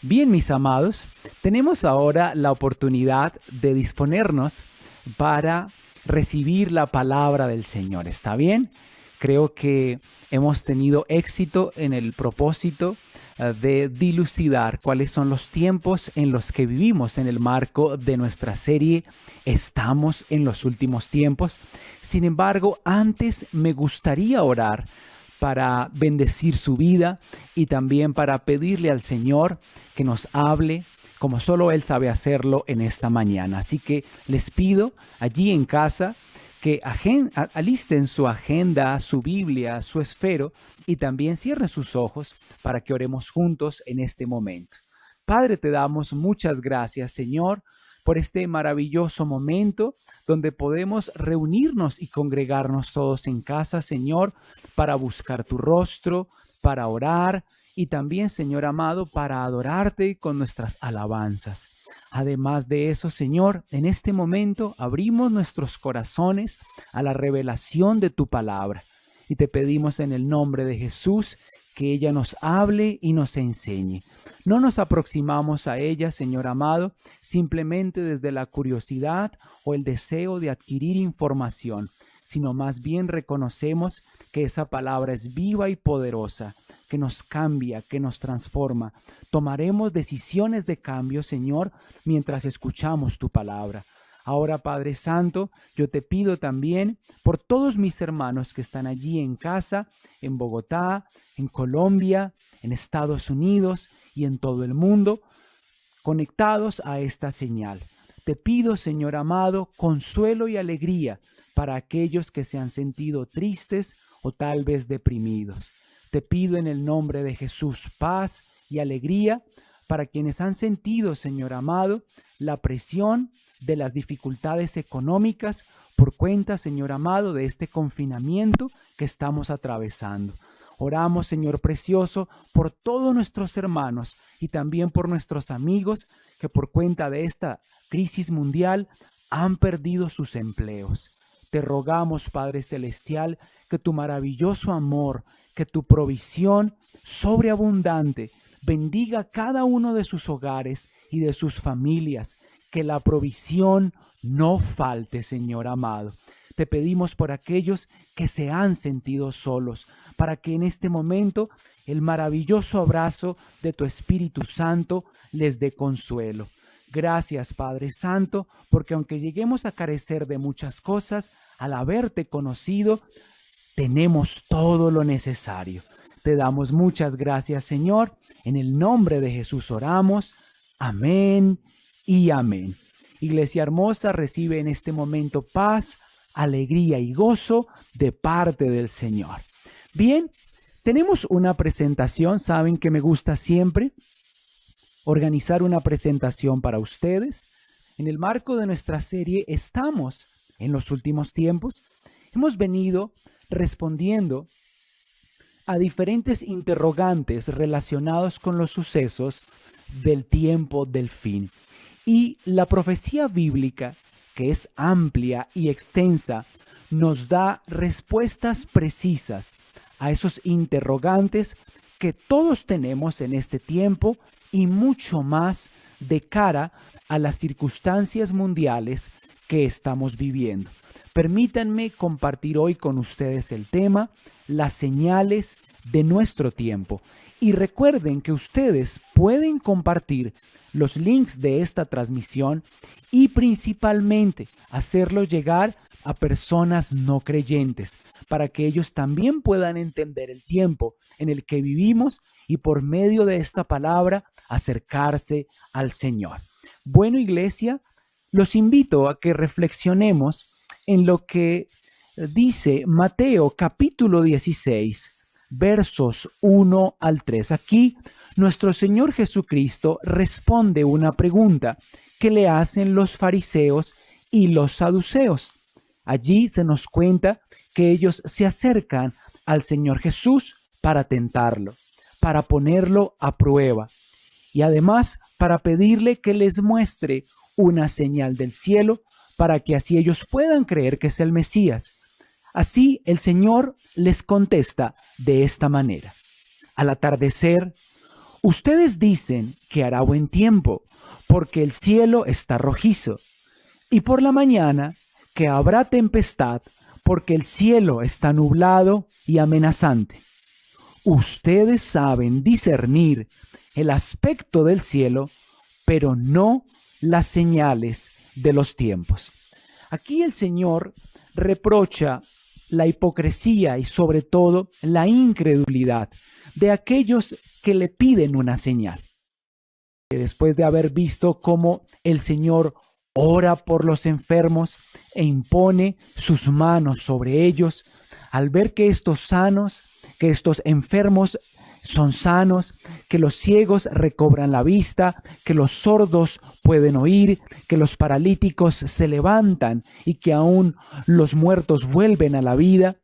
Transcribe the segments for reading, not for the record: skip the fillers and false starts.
Bien, mis amados, tenemos ahora la oportunidad de disponernos para recibir la palabra del Señor. ¿Está bien? Creo que hemos tenido éxito en el propósito de dilucidar cuáles son los tiempos en los que vivimos en el marco de nuestra serie Estamos en los últimos tiempos. Sin embargo, antes me gustaría orar para bendecir su vida y también para pedirle al Señor que nos hable como solo Él sabe hacerlo en esta mañana. Así que les pido allí en casa que alisten su agenda, su Biblia, su esfero y también cierren sus ojos para que oremos juntos en este momento. Padre, te damos muchas gracias, Señor, por este maravilloso momento donde podemos reunirnos y congregarnos todos en casa, Señor, para buscar tu rostro, para orar y también, Señor amado, para adorarte con nuestras alabanzas. Además de eso, Señor, en este momento abrimos nuestros corazones a la revelación de tu palabra y te pedimos en el nombre de Jesús que ella nos hable y nos enseñe. No nos aproximamos a ella, Señor amado, simplemente desde la curiosidad o el deseo de adquirir información, sino más bien reconocemos que esa palabra es viva y poderosa, que nos cambia, que nos transforma. Tomaremos decisiones de cambio, Señor, mientras escuchamos tu palabra. Ahora, Padre Santo, yo te pido también por todos mis hermanos que están allí en casa, en Bogotá, en Colombia, en Estados Unidos y en todo el mundo, conectados a esta señal. Te pido, Señor amado, consuelo y alegría para aquellos que se han sentido tristes o tal vez deprimidos. Te pido en el nombre de Jesús paz y alegría para quienes han sentido, Señor amado, la presión de las dificultades económicas por cuenta, Señor amado, de este confinamiento que estamos atravesando. Oramos, Señor precioso, por todos nuestros hermanos y también por nuestros amigos que por cuenta de esta crisis mundial han perdido sus empleos. Te rogamos, Padre Celestial, que tu maravilloso amor, que tu provisión sobreabundante bendiga cada uno de sus hogares y de sus familias, que la provisión no falte, Señor amado. Te pedimos por aquellos que se han sentido solos, para que en este momento el maravilloso abrazo de tu Espíritu Santo les dé consuelo. Gracias, Padre Santo, porque aunque lleguemos a carecer de muchas cosas, al haberte conocido, tenemos todo lo necesario. Te damos muchas gracias, Señor. En el nombre de Jesús oramos. Amén y amén. Iglesia hermosa, recibe en este momento paz, alegría y gozo de parte del Señor. Bien, tenemos una presentación. Saben que me gusta siempre organizar una presentación para ustedes. En el marco de nuestra serie Estamos en los últimos tiempos. Hemos venido respondiendo a diferentes interrogantes relacionados con los sucesos del tiempo del fin. Y la profecía bíblica, que es amplia y extensa, nos da respuestas precisas a esos interrogantes que todos tenemos en este tiempo y mucho más de cara a las circunstancias mundiales que estamos viviendo. Permítanme compartir hoy con ustedes el tema, las señales de nuestro tiempo. Y recuerden que ustedes pueden compartir los links de esta transmisión y principalmente hacerlo llegar a personas no creyentes para que ellos también puedan entender el tiempo en el que vivimos y por medio de esta palabra acercarse al Señor. Bueno, iglesia, los invito a que reflexionemos en lo que dice Mateo capítulo 16, versos 1 al 3. Aquí nuestro Señor Jesucristo responde una pregunta que le hacen los fariseos y los saduceos. Allí se nos cuenta que ellos se acercan al Señor Jesús para tentarlo, para ponerlo a prueba y además para pedirle que les muestre una señal del cielo para que así ellos puedan creer que es el Mesías. Así el Señor les contesta de esta manera. Al atardecer, Ustedes dicen que hará buen tiempo, porque el cielo está rojizo, y por la mañana que habrá tempestad, porque el cielo está nublado y amenazante. Ustedes saben discernir el aspecto del cielo, pero no las señales de los tiempos. Aquí el Señor reprocha la hipocresía y sobre todo la incredulidad de aquellos que le piden una señal. Después de haber visto cómo el Señor ora por los enfermos e impone sus manos sobre ellos, al ver que estos enfermos son sanos, que los ciegos recobran la vista, que los sordos pueden oír, que los paralíticos se levantan y que aún los muertos vuelven a la vida,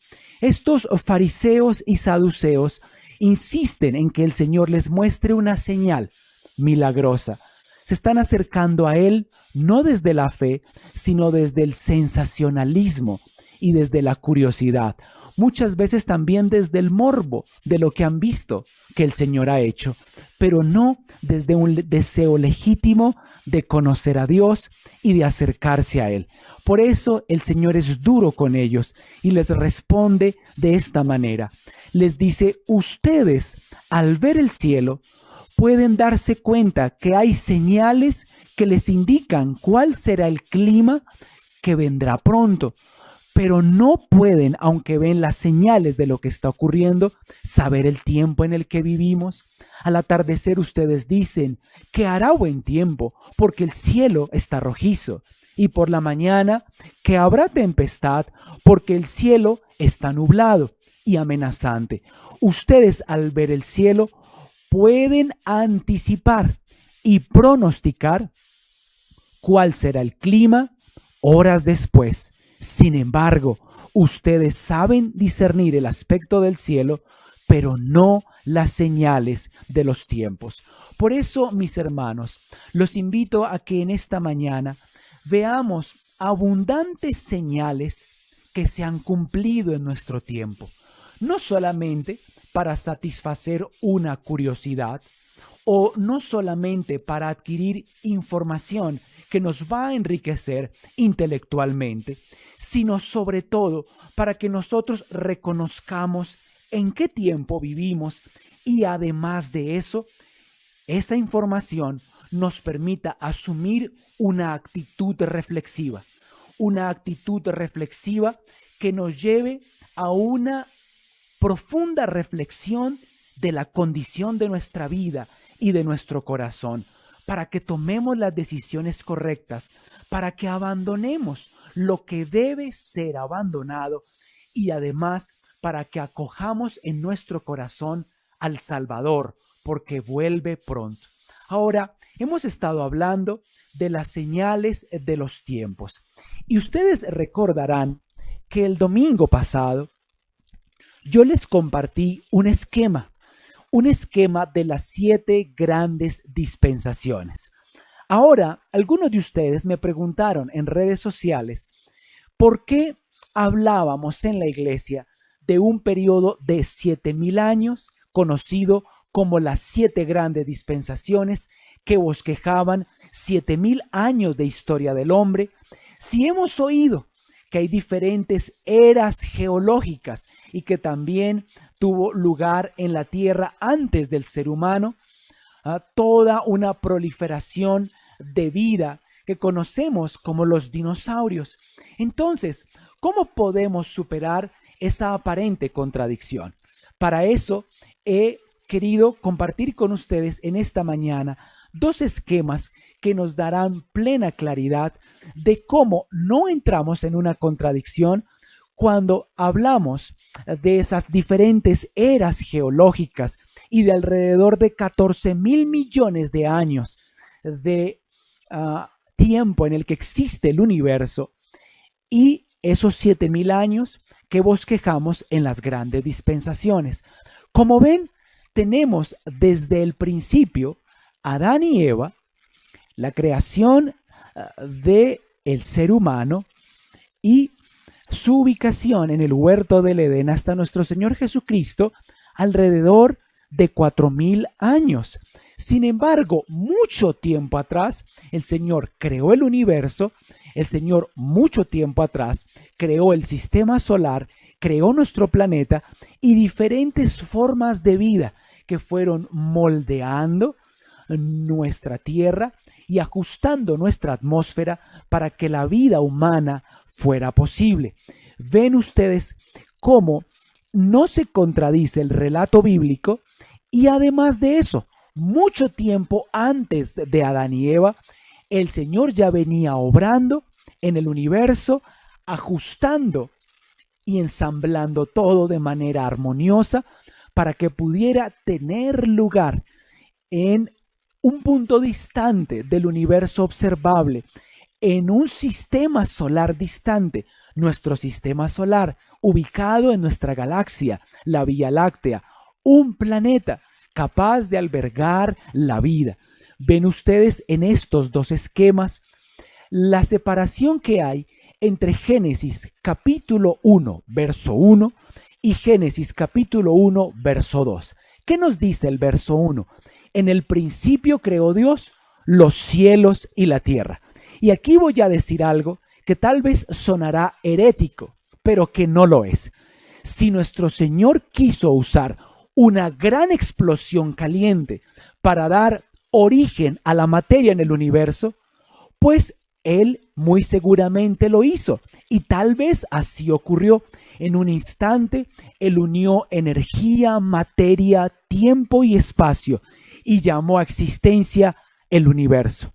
estos fariseos y saduceos insisten en que el Señor les muestre una señal milagrosa. Se están acercando a Él no desde la fe, sino desde el sensacionalismo y desde la curiosidad. Muchas veces también desde el morbo de lo que han visto que el Señor ha hecho, pero no desde un deseo legítimo de conocer a Dios y de acercarse a Él. Por eso el Señor es duro con ellos y les responde de esta manera. Les dice, ustedes al ver el cielo pueden darse cuenta que hay señales que les indican cuál será el clima que vendrá pronto, pero no pueden, aunque ven las señales de lo que está ocurriendo, saber el tiempo en el que vivimos. Al atardecer ustedes dicen que hará buen tiempo porque el cielo está rojizo, y por la mañana que habrá tempestad porque el cielo está nublado y amenazante. Ustedes al ver el cielo pueden anticipar y pronosticar cuál será el clima horas después. Sin embargo, ustedes saben discernir el aspecto del cielo, pero no las señales de los tiempos. Por eso, mis hermanos, los invito a que en esta mañana veamos abundantes señales que se han cumplido en nuestro tiempo. No solamente para satisfacer una curiosidad o no solamente para adquirir información que nos va a enriquecer intelectualmente, sino sobre todo para que nosotros reconozcamos en qué tiempo vivimos y además de eso, esa información nos permita asumir una actitud reflexiva que nos lleve a una profunda reflexión de la condición de nuestra vida y de nuestro corazón, para que tomemos las decisiones correctas, para que abandonemos lo que debe ser abandonado y además para que acojamos en nuestro corazón al Salvador, porque vuelve pronto. Ahora, hemos estado hablando de las señales de los tiempos y ustedes recordarán que el domingo pasado yo les compartí un esquema de las 7 grandes dispensaciones. Ahora, algunos de ustedes me preguntaron en redes sociales por qué hablábamos en la iglesia de un periodo de 7,000 años, conocido como las 7 grandes dispensaciones, que bosquejaban 7,000 años de historia del hombre, si hemos oído que hay diferentes eras geológicas y que también tuvo lugar en la tierra antes del ser humano, toda una proliferación de vida que conocemos como los dinosaurios. Entonces, ¿cómo podemos superar esa aparente contradicción? Para eso he querido compartir con ustedes en esta mañana 2 esquemas que nos darán plena claridad de cómo no entramos en una contradicción cuando hablamos de esas diferentes eras geológicas y de alrededor de 14,000 millones de años de tiempo en el que existe el universo y esos 7,000 años que bosquejamos en las grandes dispensaciones. Como ven, tenemos desde el principio Adán y Eva, la creación del ser humano y su ubicación en el huerto del Edén hasta nuestro Señor Jesucristo alrededor de 4000 años. Sin embargo, mucho tiempo atrás, el Señor creó el universo, el Señor mucho tiempo atrás creó el sistema solar, creó nuestro planeta y diferentes formas de vida que fueron moldeando nuestra tierra y ajustando nuestra atmósfera para que la vida humana fuera posible. Ven ustedes cómo no se contradice el relato bíblico y además de eso, mucho tiempo antes de Adán y Eva, el Señor ya venía obrando en el universo, ajustando y ensamblando todo de manera armoniosa para que pudiera tener lugar en un punto distante del universo observable, en un sistema solar distante, nuestro sistema solar, ubicado en nuestra galaxia, la Vía Láctea, un planeta capaz de albergar la vida. Ven ustedes en estos dos esquemas la separación que hay entre Génesis capítulo 1, verso 1 y Génesis capítulo 1, verso 2. ¿Qué nos dice el verso 1? En el principio creó Dios los cielos y la tierra. Y aquí voy a decir algo que tal vez sonará herético, pero que no lo es. Si nuestro Señor quiso usar una gran explosión caliente para dar origen a la materia en el universo, pues Él muy seguramente lo hizo y tal vez así ocurrió. En un instante, Él unió energía, materia, tiempo y espacio y llamó a existencia el universo.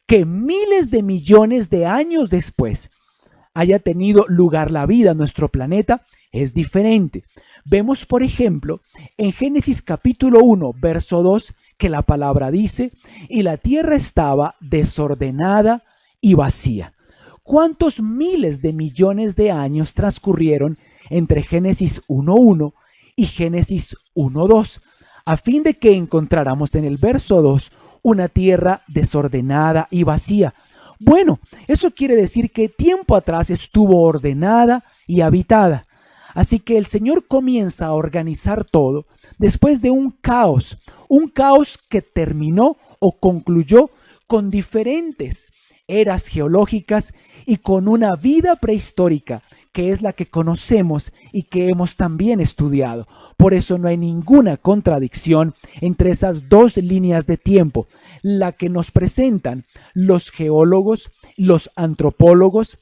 Que miles de millones de años después haya tenido lugar la vida en nuestro planeta es diferente. Vemos, por ejemplo, en Génesis capítulo 1, verso 2, que la palabra dice, y la tierra estaba desordenada y vacía. ¿Cuántos miles de millones de años transcurrieron entre Génesis 1.1 y Génesis 1.2? A fin de que encontráramos en el verso 2 una tierra desordenada y vacía. Bueno, eso quiere decir que tiempo atrás estuvo ordenada y habitada. Así que el Señor comienza a organizar todo después de un caos que terminó o concluyó con diferentes eras geológicas y con una vida prehistórica que es la que conocemos y que hemos también estudiado. Por eso no hay ninguna contradicción entre esas dos líneas de tiempo, la que nos presentan los geólogos, los antropólogos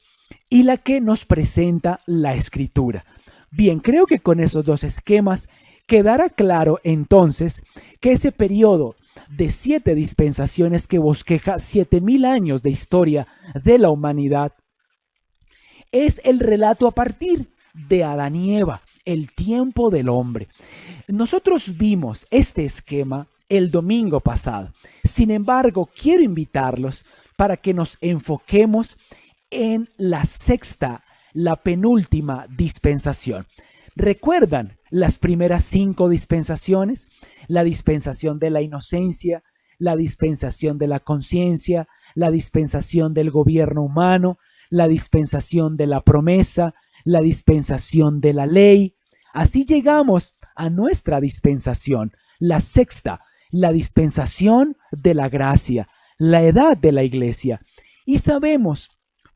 y la que nos presenta la Escritura. Bien, creo que con esos dos esquemas quedará claro entonces que ese periodo de 7 dispensaciones que bosqueja 7000 años de historia de la humanidad es el relato a partir de Adán y Eva, el tiempo del hombre. Nosotros vimos este esquema el domingo pasado. Sin embargo, quiero invitarlos para que nos enfoquemos en la sexta, la penúltima dispensación. ¿Recuerdan las primeras 5 dispensaciones? La dispensación de la inocencia, la dispensación de la conciencia, la dispensación del gobierno humano, la dispensación de la promesa, la dispensación de la ley. Así llegamos a nuestra dispensación, la sexta, la dispensación de la gracia, la edad de la iglesia. Y sabemos,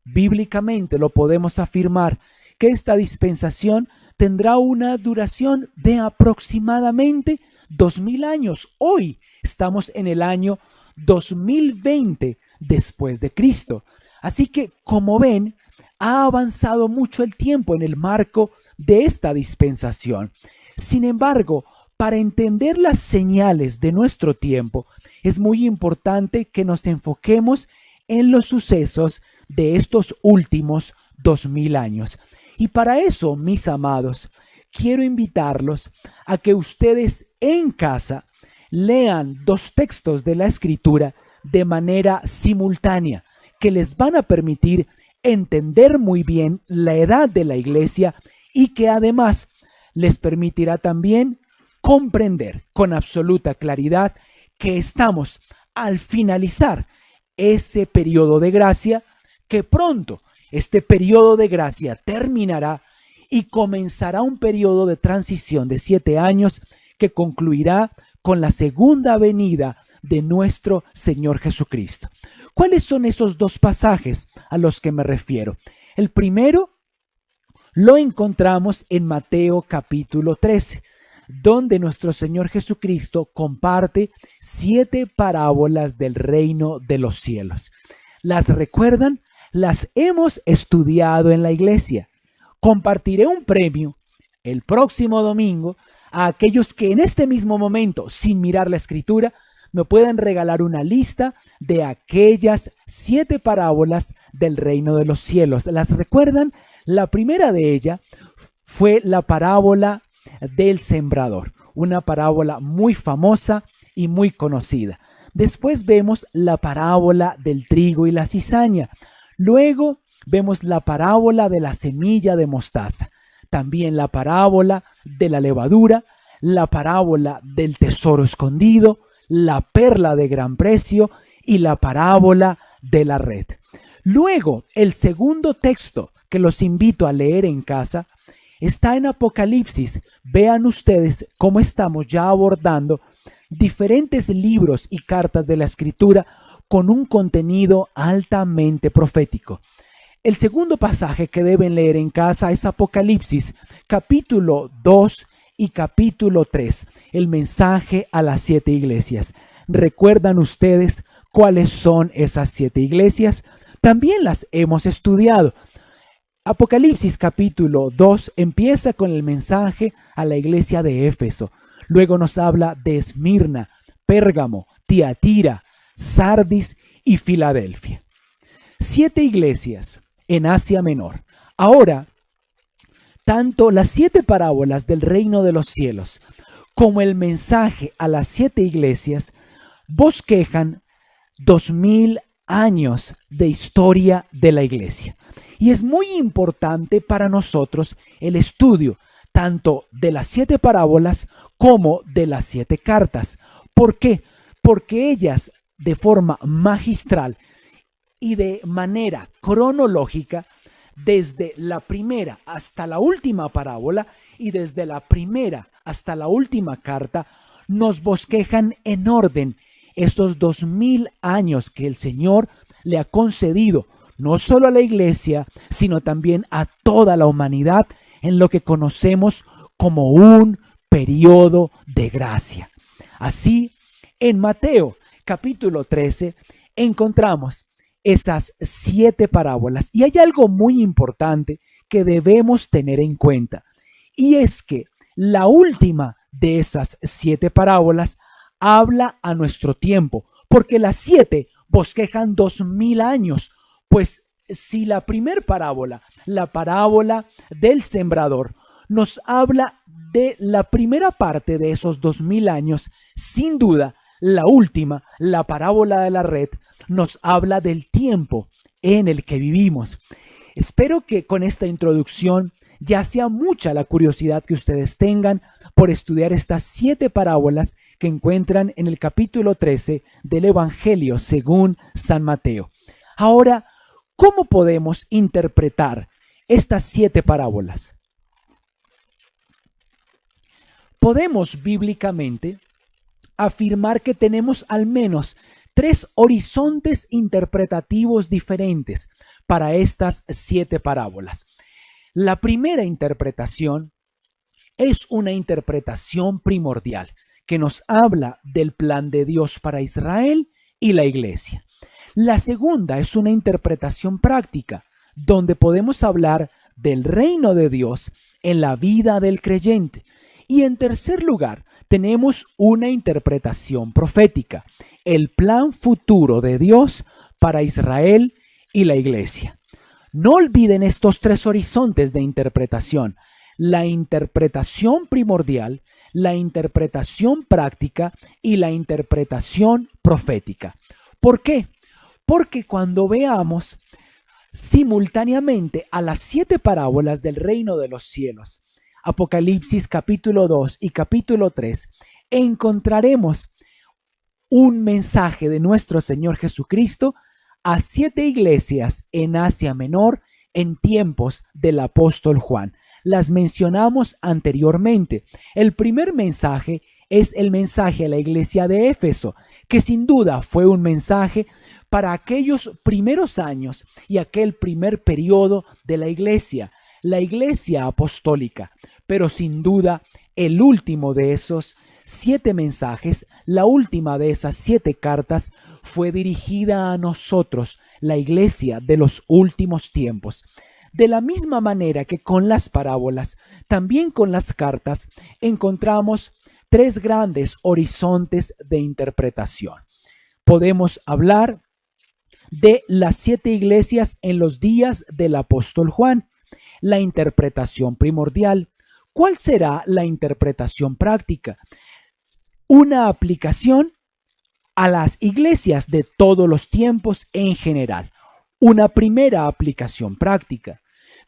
bíblicamente lo podemos afirmar, que esta dispensación tendrá una duración de aproximadamente 2000 años. Hoy estamos en el año 2020 después de Cristo. Así que, como ven, ha avanzado mucho el tiempo en el marco de esta dispensación. Sin embargo, para entender las señales de nuestro tiempo, es muy importante que nos enfoquemos en los sucesos de estos últimos 2000 años. Y para eso, mis amados, quiero invitarlos a que ustedes en casa lean 2 textos de la Escritura de manera simultánea, que les van a permitir entender muy bien la edad de la iglesia y que además les permitirá también comprender con absoluta claridad que estamos al finalizar ese periodo de gracia, que pronto este periodo de gracia terminará y comenzará un periodo de transición de 7 años que concluirá con la segunda venida de nuestro Señor Jesucristo. ¿Cuáles son esos dos pasajes a los que me refiero? El primero lo encontramos en Mateo capítulo 13, donde nuestro Señor Jesucristo comparte 7 parábolas del reino de los cielos. ¿Las recuerdan? Las hemos estudiado en la iglesia. Compartiré un premio el próximo domingo a aquellos que en este mismo momento, sin mirar la escritura, me puedan regalar una lista de aquellas 7 parábolas del reino de los cielos. ¿Las recuerdan? La primera de ellas fue la parábola del sembrador, una parábola muy famosa y muy conocida. Después vemos la parábola del trigo y la cizaña. Luego vemos la parábola de la semilla de mostaza. También la parábola de la levadura, la parábola del tesoro escondido, la perla de gran precio y la parábola de la red. Luego, el segundo texto que los invito a leer en casa está en Apocalipsis. Vean ustedes cómo estamos ya abordando diferentes libros y cartas de la Escritura con un contenido altamente profético. El segundo pasaje que deben leer en casa es Apocalipsis, capítulo 2 y capítulo 3, el mensaje a las 7 iglesias. ¿Recuerdan ustedes cuáles son esas 7 iglesias? También las hemos estudiado. Apocalipsis capítulo 2 empieza con el mensaje a la iglesia de Éfeso. Luego nos habla de Esmirna, Pérgamo, Tiatira, Sardis y Filadelfia. 7 iglesias en Asia Menor. Ahora, tanto las 7 parábolas del reino de los cielos como el mensaje a las 7 iglesias bosquejan 2000 años de historia de la iglesia. Y es muy importante para nosotros el estudio tanto de las 7 parábolas como de las 7 cartas. ¿Por qué? Porque ellas, de forma magistral y de manera cronológica, desde la primera hasta la última parábola y desde la primera hasta la última carta, nos bosquejan en orden estos 2000 años que el Señor le ha concedido no solo a la iglesia, sino también a toda la humanidad en lo que conocemos como un periodo de gracia. Así, en Mateo capítulo 13 encontramos esas 7 parábolas y hay algo muy importante que debemos tener en cuenta, y es que la última de esas 7 parábolas habla a nuestro tiempo, porque las 7 bosquejan 2000 años. Pues si la primer parábola, la parábola del sembrador, nos habla de la primera parte de esos 2000 años, sin duda, la última, la parábola de la red, nos habla del tiempo en el que vivimos. Espero que con esta introducción ya sea mucha la curiosidad que ustedes tengan por estudiar estas 7 parábolas que encuentran en el capítulo 13 del Evangelio según San Mateo. Ahora, ¿cómo podemos interpretar estas 7 parábolas? Podemos bíblicamente afirmar que tenemos al menos 3 horizontes interpretativos diferentes para estas 7 parábolas. La primera interpretación es una interpretación primordial que nos habla del plan de Dios para Israel y la iglesia. La segunda es una interpretación práctica, donde podemos hablar del reino de Dios en la vida del creyente. Y en tercer lugar, tenemos una interpretación profética, el plan futuro de Dios para Israel y la iglesia. No olviden estos 3 horizontes de interpretación: la interpretación primordial, la interpretación práctica y la interpretación profética. ¿Por qué? Porque cuando veamos simultáneamente a las 7 parábolas del reino de los cielos, Apocalipsis capítulo 2 y capítulo 3, encontraremos un mensaje de nuestro Señor Jesucristo a 7 iglesias en Asia Menor en tiempos del apóstol Juan. Las mencionamos anteriormente. El primer mensaje es el mensaje a la iglesia de Éfeso, que sin duda fue un mensaje para aquellos primeros años y aquel primer periodo de la iglesia apostólica. Pero sin duda, el último de esos 7 mensajes, la última de esas 7 cartas, fue dirigida a nosotros, la iglesia de los últimos tiempos. De la misma manera que con las parábolas, también con las cartas encontramos 3 grandes horizontes de interpretación. Podemos hablar de las 7 iglesias en los días del apóstol Juan. La interpretación primordial. ¿Cuál será la interpretación práctica? Una aplicación a las iglesias de todos los tiempos en general. Una primera aplicación práctica.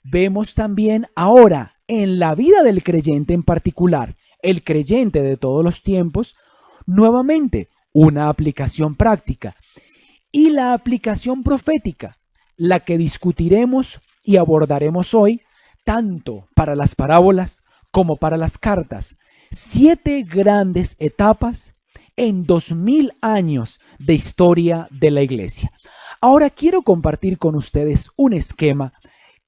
Vemos también ahora en la vida del creyente en particular, el creyente de todos los tiempos, nuevamente una aplicación práctica. Y la aplicación profética, la que discutiremos y abordaremos hoy, tanto para las parábolas como para las cartas. 7 grandes etapas en 2000 años de historia de la iglesia. Ahora quiero compartir con ustedes un esquema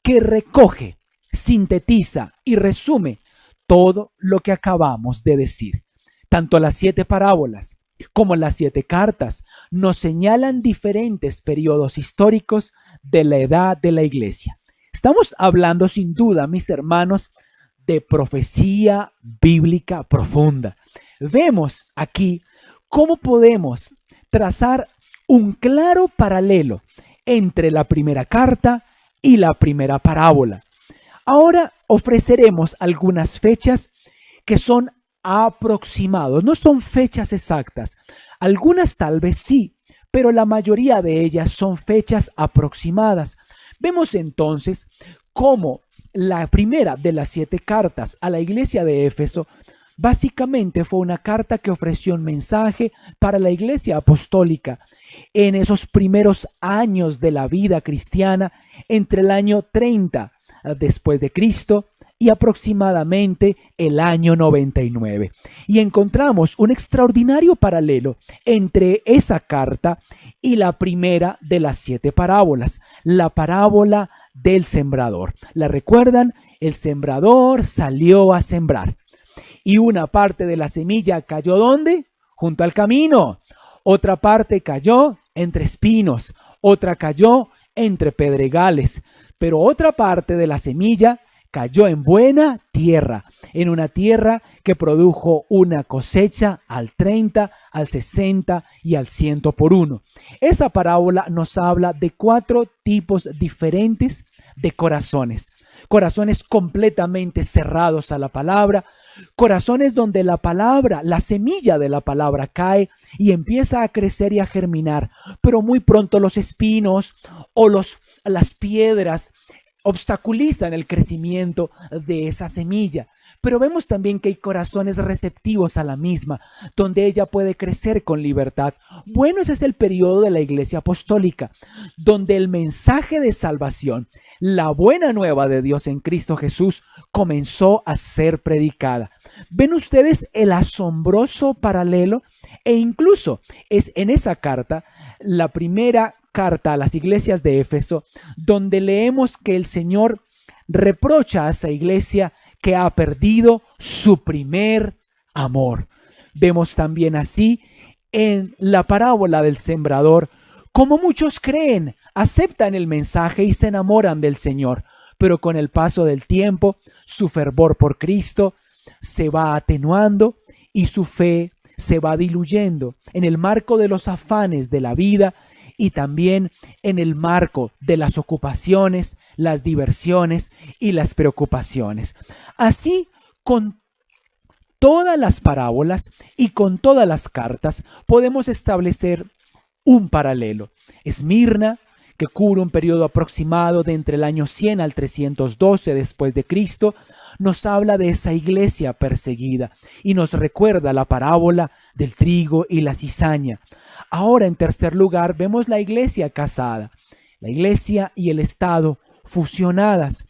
que recoge, sintetiza y resume todo lo que acabamos de decir. Tanto las 7 parábolas como las 7 cartas nos señalan diferentes periodos históricos de la edad de la iglesia. Estamos hablando sin duda, mis hermanos, de profecía bíblica profunda. Vemos aquí cómo podemos trazar un claro paralelo entre la primera carta y la primera parábola. Ahora ofreceremos algunas fechas que son aproximados, no son fechas exactas. Algunas tal vez sí, pero la mayoría de ellas son fechas aproximadas. Vemos entonces cómo la primera de las 7 cartas a la iglesia de Éfeso básicamente fue una carta que ofreció un mensaje para la iglesia apostólica en esos primeros años de la vida cristiana, entre el año 30 después de Cristo y aproximadamente el año 99. Y encontramos un extraordinario paralelo entre esa carta y la primera de las 7 parábolas, la parábola del sembrador. ¿La recuerdan? El sembrador salió a sembrar y una parte de la semilla cayó ¿dónde? Junto al camino. Otra parte cayó entre espinos, otra cayó entre pedregales, pero otra parte de la semilla cayó en buena tierra, en una tierra que produjo una cosecha al 30, al 60 y al 100 por uno. Esa parábola nos habla de 4 tipos diferentes de corazones. Corazones completamente cerrados a la palabra, corazones donde la palabra, la semilla de la palabra cae y empieza a crecer y a germinar, pero muy pronto los espinos o las piedras obstaculizan el crecimiento de esa semilla. Pero vemos también que hay corazones receptivos a la misma, donde ella puede crecer con libertad. Bueno, ese es el periodo de la iglesia apostólica, donde el mensaje de salvación, la buena nueva de Dios en Cristo Jesús, comenzó a ser predicada. ¿Ven ustedes el asombroso paralelo? E incluso es en esa carta, la primera carta a las iglesias de Éfeso, donde leemos que el Señor reprocha a esa iglesia que ha perdido su primer amor. Vemos también así en la parábola del sembrador, como muchos creen, aceptan el mensaje y se enamoran del Señor, pero con el paso del tiempo, su fervor por Cristo se va atenuando y su fe se va diluyendo en el marco de los afanes de la vida y también en el marco de las ocupaciones, las diversiones y las preocupaciones. Así, con todas las parábolas y con todas las cartas, podemos establecer un paralelo. Esmirna, que cubre un periodo aproximado de entre el año 100 al 312 después de Cristo, nos habla de esa iglesia perseguida y nos recuerda la parábola del trigo y la cizaña. Ahora, en tercer lugar, vemos la iglesia casada, la iglesia y el Estado fusionadas.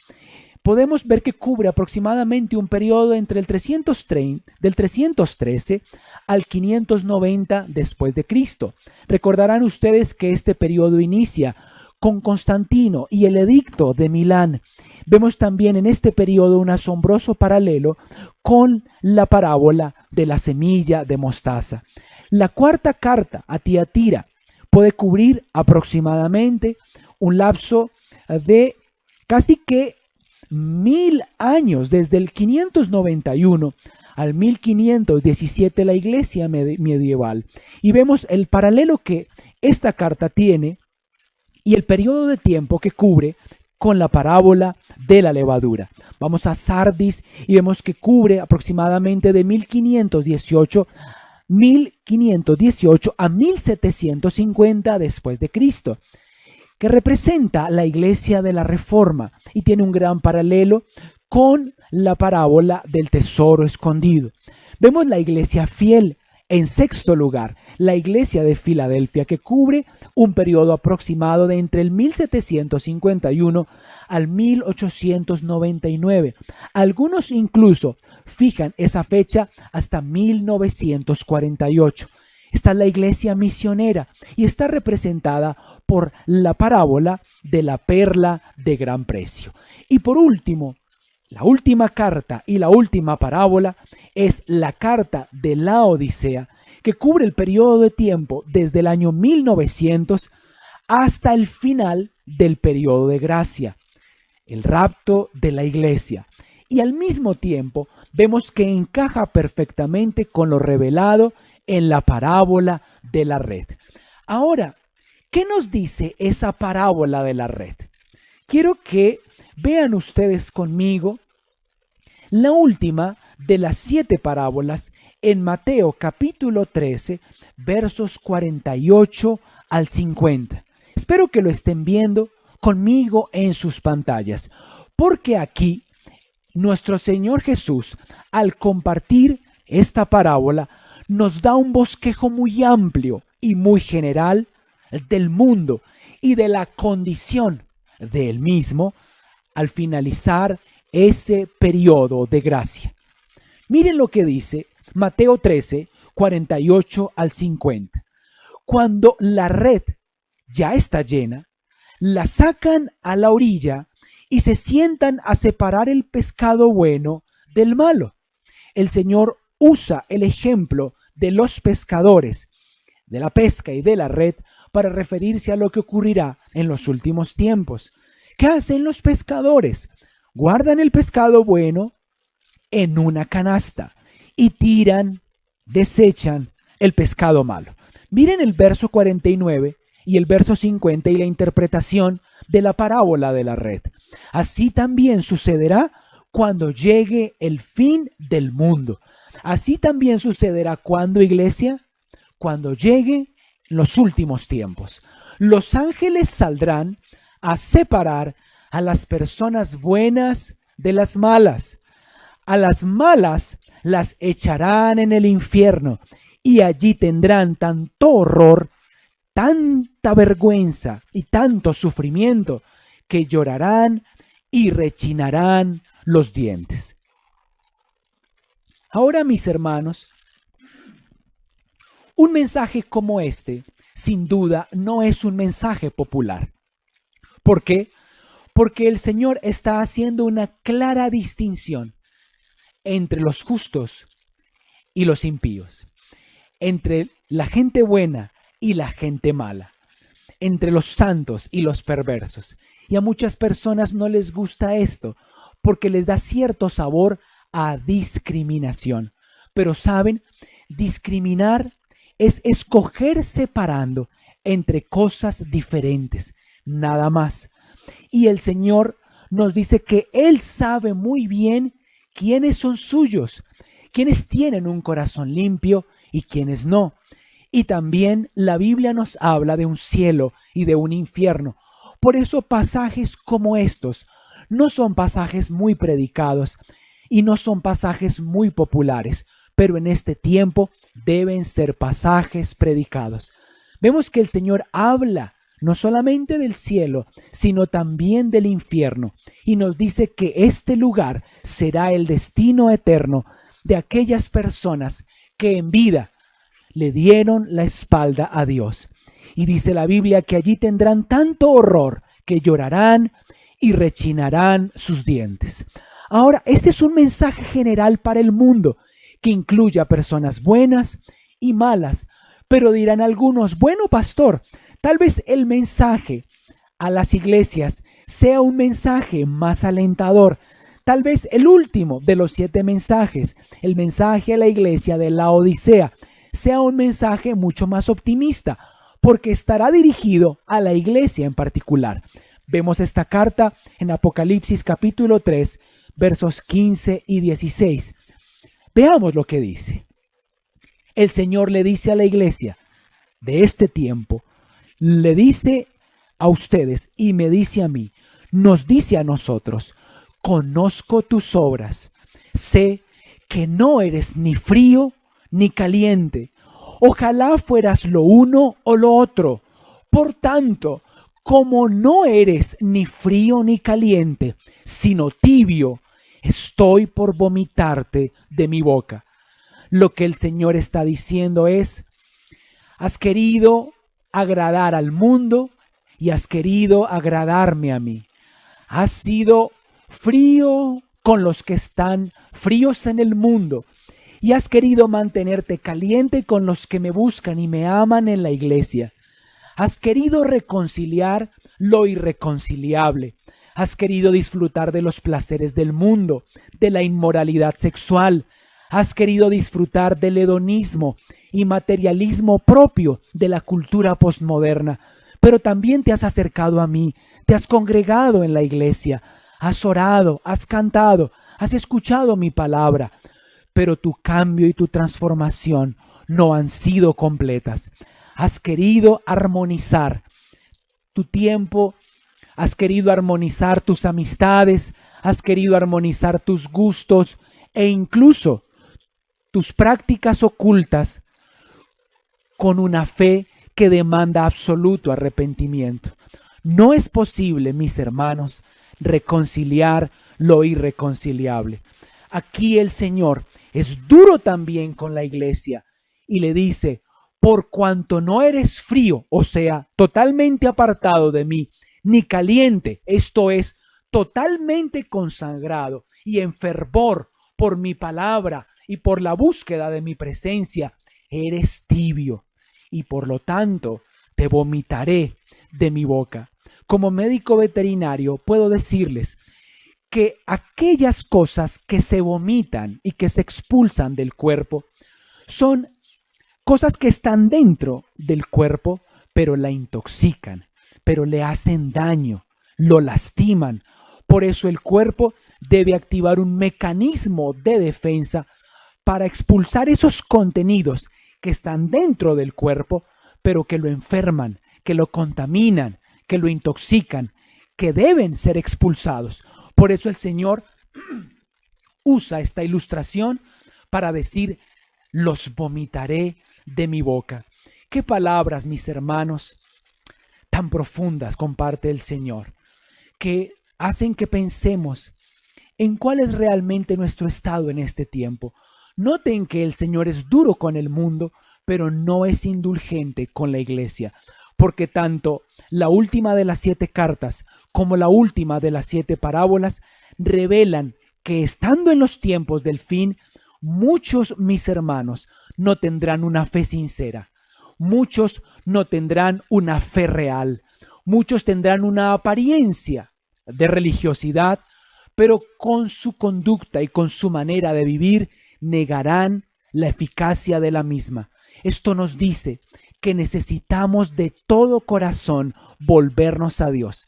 podemos ver que cubre aproximadamente un periodo entre el 330, del 313 al 590 después de Cristo. Recordarán ustedes que este periodo inicia con Constantino y el edicto de Milán. Vemos también en este periodo un asombroso paralelo con la parábola de la semilla de mostaza. La cuarta carta a Tiatira puede cubrir aproximadamente un lapso de casi que 1000 años, desde el 591 al 1517, la iglesia medieval. Y vemos el paralelo que esta carta tiene y el periodo de tiempo que cubre con la parábola de la levadura. Vamos a Sardis y vemos que cubre aproximadamente de 1518 a 1750 después de Cristo, que representa la iglesia de la Reforma y tiene un gran paralelo con la parábola del tesoro escondido. Vemos la iglesia fiel. En sexto lugar, la iglesia de Filadelfia, que cubre un periodo aproximado de entre el 1751 al 1899. Algunos incluso fijan esa fecha hasta 1948. Está la iglesia misionera y está representada por la parábola de la perla de gran precio. Y por último, la última carta y la última parábola es la carta de la Odisea, que cubre el periodo de tiempo desde el año 1900 hasta el final del periodo de gracia, el rapto de la iglesia. Y al mismo tiempo vemos que encaja perfectamente con lo revelado en la parábola de la red. Ahora, ¿qué nos dice esa parábola de la red? Quiero que vean ustedes conmigo la última de las 7 parábolas en Mateo capítulo 13, versos 48 al 50. Espero que lo estén viendo conmigo en sus pantallas, porque aquí nuestro Señor Jesús, al compartir esta parábola, nos da un bosquejo muy amplio y muy general del mundo y de la condición del mismo al finalizar ese periodo de gracia. Miren lo que dice Mateo 13, 48 al 50. Cuando la red ya está llena, la sacan a la orilla y se sientan a separar el pescado bueno del malo. El Señor usa el ejemplo de los pescadores, de la pesca y de la red, para referirse a lo que ocurrirá en los últimos tiempos. ¿Qué hacen los pescadores? Guardan el pescado bueno en una canasta y desechan el pescado malo. Miren el verso 49 y el verso 50 y la interpretación de la parábola de la red. Así también sucederá cuando llegue el fin del mundo. Así también sucederá cuando, iglesia, cuando llegue los últimos tiempos. Los ángeles saldrán a separar a las personas buenas de las malas. A las malas las echarán en el infierno y allí tendrán tanto horror, tanta vergüenza y tanto sufrimiento que llorarán y rechinarán los dientes. Ahora, mis hermanos, un mensaje como este, sin duda, no es un mensaje popular. ¿Por qué? Porque el Señor está haciendo una clara distinción entre los justos y los impíos, entre la gente buena y la gente mala, entre los santos y los perversos. Y a muchas personas no les gusta esto porque les da cierto sabor a discriminación. Pero saben, discriminar es escoger separando entre cosas diferentes, nada más. Y el Señor nos dice que Él sabe muy bien quiénes son suyos, quiénes tienen un corazón limpio y quiénes no. Y también la Biblia nos habla de un cielo y de un infierno. Por eso pasajes como estos no son pasajes muy predicados y no son pasajes muy populares, pero en este tiempo deben ser pasajes predicados. Vemos que el Señor habla no solamente del cielo, sino también del infierno, y nos dice que este lugar será el destino eterno de aquellas personas que en vida le dieron la espalda a Dios. Y dice la Biblia que allí tendrán tanto horror que llorarán y rechinarán sus dientes. Ahora, este es un mensaje general para el mundo que incluye a personas buenas y malas, pero dirán algunos, bueno, pastor, tal vez el mensaje a las iglesias sea un mensaje más alentador. Tal vez el último de los 7 mensajes, el mensaje a la iglesia de Laodicea, sea un mensaje mucho más optimista, porque estará dirigido a la iglesia en particular. Vemos esta carta en Apocalipsis capítulo 3, versos 15 y 16. Veamos lo que dice. El Señor le dice a la iglesia de este tiempo, le dice a ustedes y me dice a mí, nos dice a nosotros, conozco tus obras, sé que no eres ni frío ni caliente. Ojalá fueras lo uno o lo otro. Por tanto, como no eres ni frío ni caliente, sino tibio, estoy por vomitarte de mi boca. Lo que el Señor está diciendo es, has querido agradar al mundo y has querido agradarme a mí. Has sido frío con los que están fríos en el mundo y has querido mantenerte caliente con los que me buscan y me aman en la iglesia. Has querido reconciliar lo irreconciliable. Has querido disfrutar de los placeres del mundo, de la inmoralidad sexual. Has querido disfrutar del hedonismo y materialismo propio de la cultura postmoderna. Pero también te has acercado a mí, te has congregado en la iglesia, has orado, has cantado, has escuchado mi palabra. Pero tu cambio y tu transformación no han sido completas. Has querido armonizar tu tiempo, has querido armonizar tus amistades, has querido armonizar tus gustos e incluso tus prácticas ocultas con una fe que demanda absoluto arrepentimiento. No es posible, mis hermanos, reconciliar lo irreconciliable. Aquí el Señor es duro también con la iglesia y le dice, por cuanto no eres frío, o sea, totalmente apartado de mí, ni caliente, esto es, totalmente consagrado y en fervor por mi palabra y por la búsqueda de mi presencia, eres tibio y por lo tanto te vomitaré de mi boca. Como médico veterinario puedo decirles que aquellas cosas que se vomitan y que se expulsan del cuerpo son cosas que están dentro del cuerpo, pero la intoxican, pero le hacen daño, lo lastiman. Por eso el cuerpo debe activar un mecanismo de defensa para expulsar esos contenidos que están dentro del cuerpo, pero que lo enferman, que lo contaminan, que lo intoxican, que deben ser expulsados. Por eso el Señor usa esta ilustración para decir, los vomitaré de mi boca. Qué palabras, mis hermanos, tan profundas comparte el Señor, que hacen que pensemos en cuál es realmente nuestro estado en este tiempo. Noten que el Señor es duro con el mundo, pero no es indulgente con la iglesia, porque tanto la última de las 7 cartas como la última de las 7 parábolas revelan que estando en los tiempos del fin, muchos, mis hermanos, no tendrán una fe sincera. Muchos no tendrán una fe real. Muchos tendrán una apariencia de religiosidad, pero con su conducta y con su manera de vivir negarán la eficacia de la misma. Esto nos dice que necesitamos de todo corazón volvernos a Dios,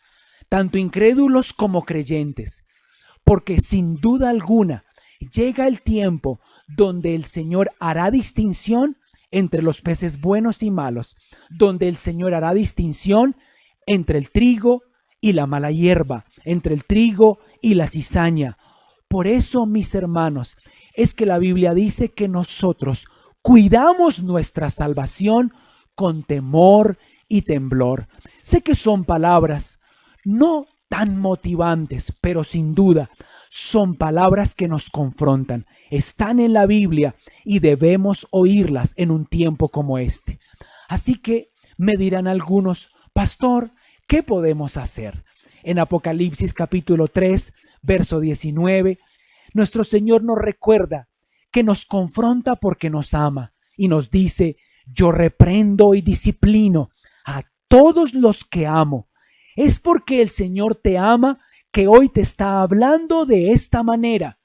tanto incrédulos como creyentes, porque sin duda alguna llega el tiempo donde el Señor hará distinción entre los peces buenos y malos, donde el Señor hará distinción entre el trigo y la mala hierba, entre el trigo y la cizaña. Por eso, mis hermanos, es que la Biblia dice que nosotros cuidamos nuestra salvación con temor y temblor. Sé que son palabras no tan motivantes, pero sin duda son palabras que nos confrontan. Están en la Biblia y debemos oírlas en un tiempo como este. Así que me dirán algunos: pastor, ¿qué podemos hacer? En Apocalipsis capítulo 3, verso 19, nuestro Señor nos recuerda que nos confronta porque nos ama y nos dice: yo reprendo y disciplino a todos los que amo. Es porque el Señor te ama que hoy te está hablando de esta manera.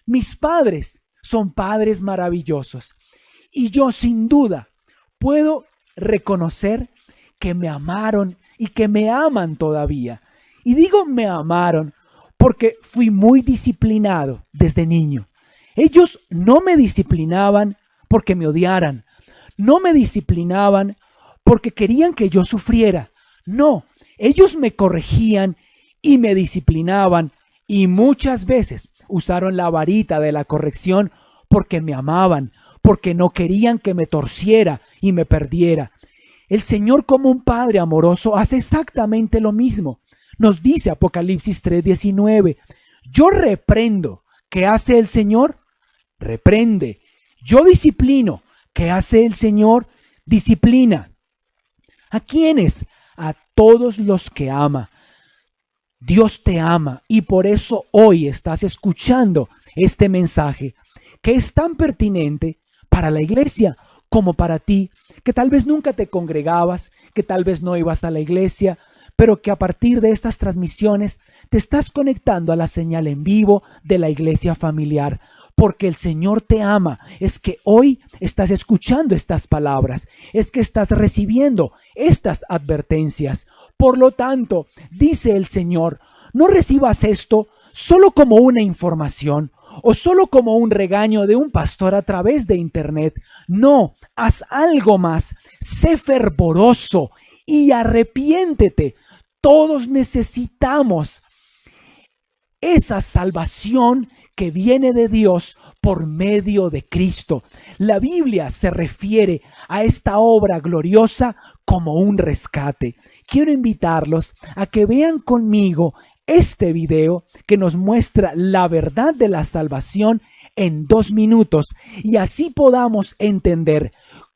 Mis padres son padres maravillosos y yo sin duda puedo reconocer que me amaron y que me aman todavía. Y digo me amaron porque fui muy disciplinado desde niño. Ellos no me disciplinaban porque me odiaran, no me disciplinaban porque querían que yo sufriera. No, ellos me corregían y me disciplinaban y muchas veces usaron la varita de la corrección porque me amaban, porque no querían que me torciera y me perdiera. El Señor, como un Padre amoroso, hace exactamente lo mismo. Nos dice Apocalipsis 3:19, yo reprendo. ¿Qué hace el Señor? Reprende. Yo disciplino. ¿Qué hace el Señor? Disciplina. ¿A quiénes? A todos los que ama. Dios te ama y por eso hoy estás escuchando este mensaje que es tan pertinente para la iglesia como para ti, que tal vez nunca te congregabas, que tal vez no ibas a la iglesia, pero que a partir de estas transmisiones te estás conectando a la señal en vivo de la iglesia familiar, porque el Señor te ama. Es que hoy estás escuchando estas palabras, es que estás recibiendo estas advertencias. Por lo tanto, dice el Señor, no recibas esto solo como una información o solo como un regaño de un pastor a través de internet. No, haz algo más, sé fervoroso y arrepiéntete. Todos necesitamos esa salvación que viene de Dios por medio de Cristo. La Biblia se refiere a esta obra gloriosa como un rescate. Quiero invitarlos a que vean conmigo este video que nos muestra la verdad de la salvación en 2 minutos y así podamos entender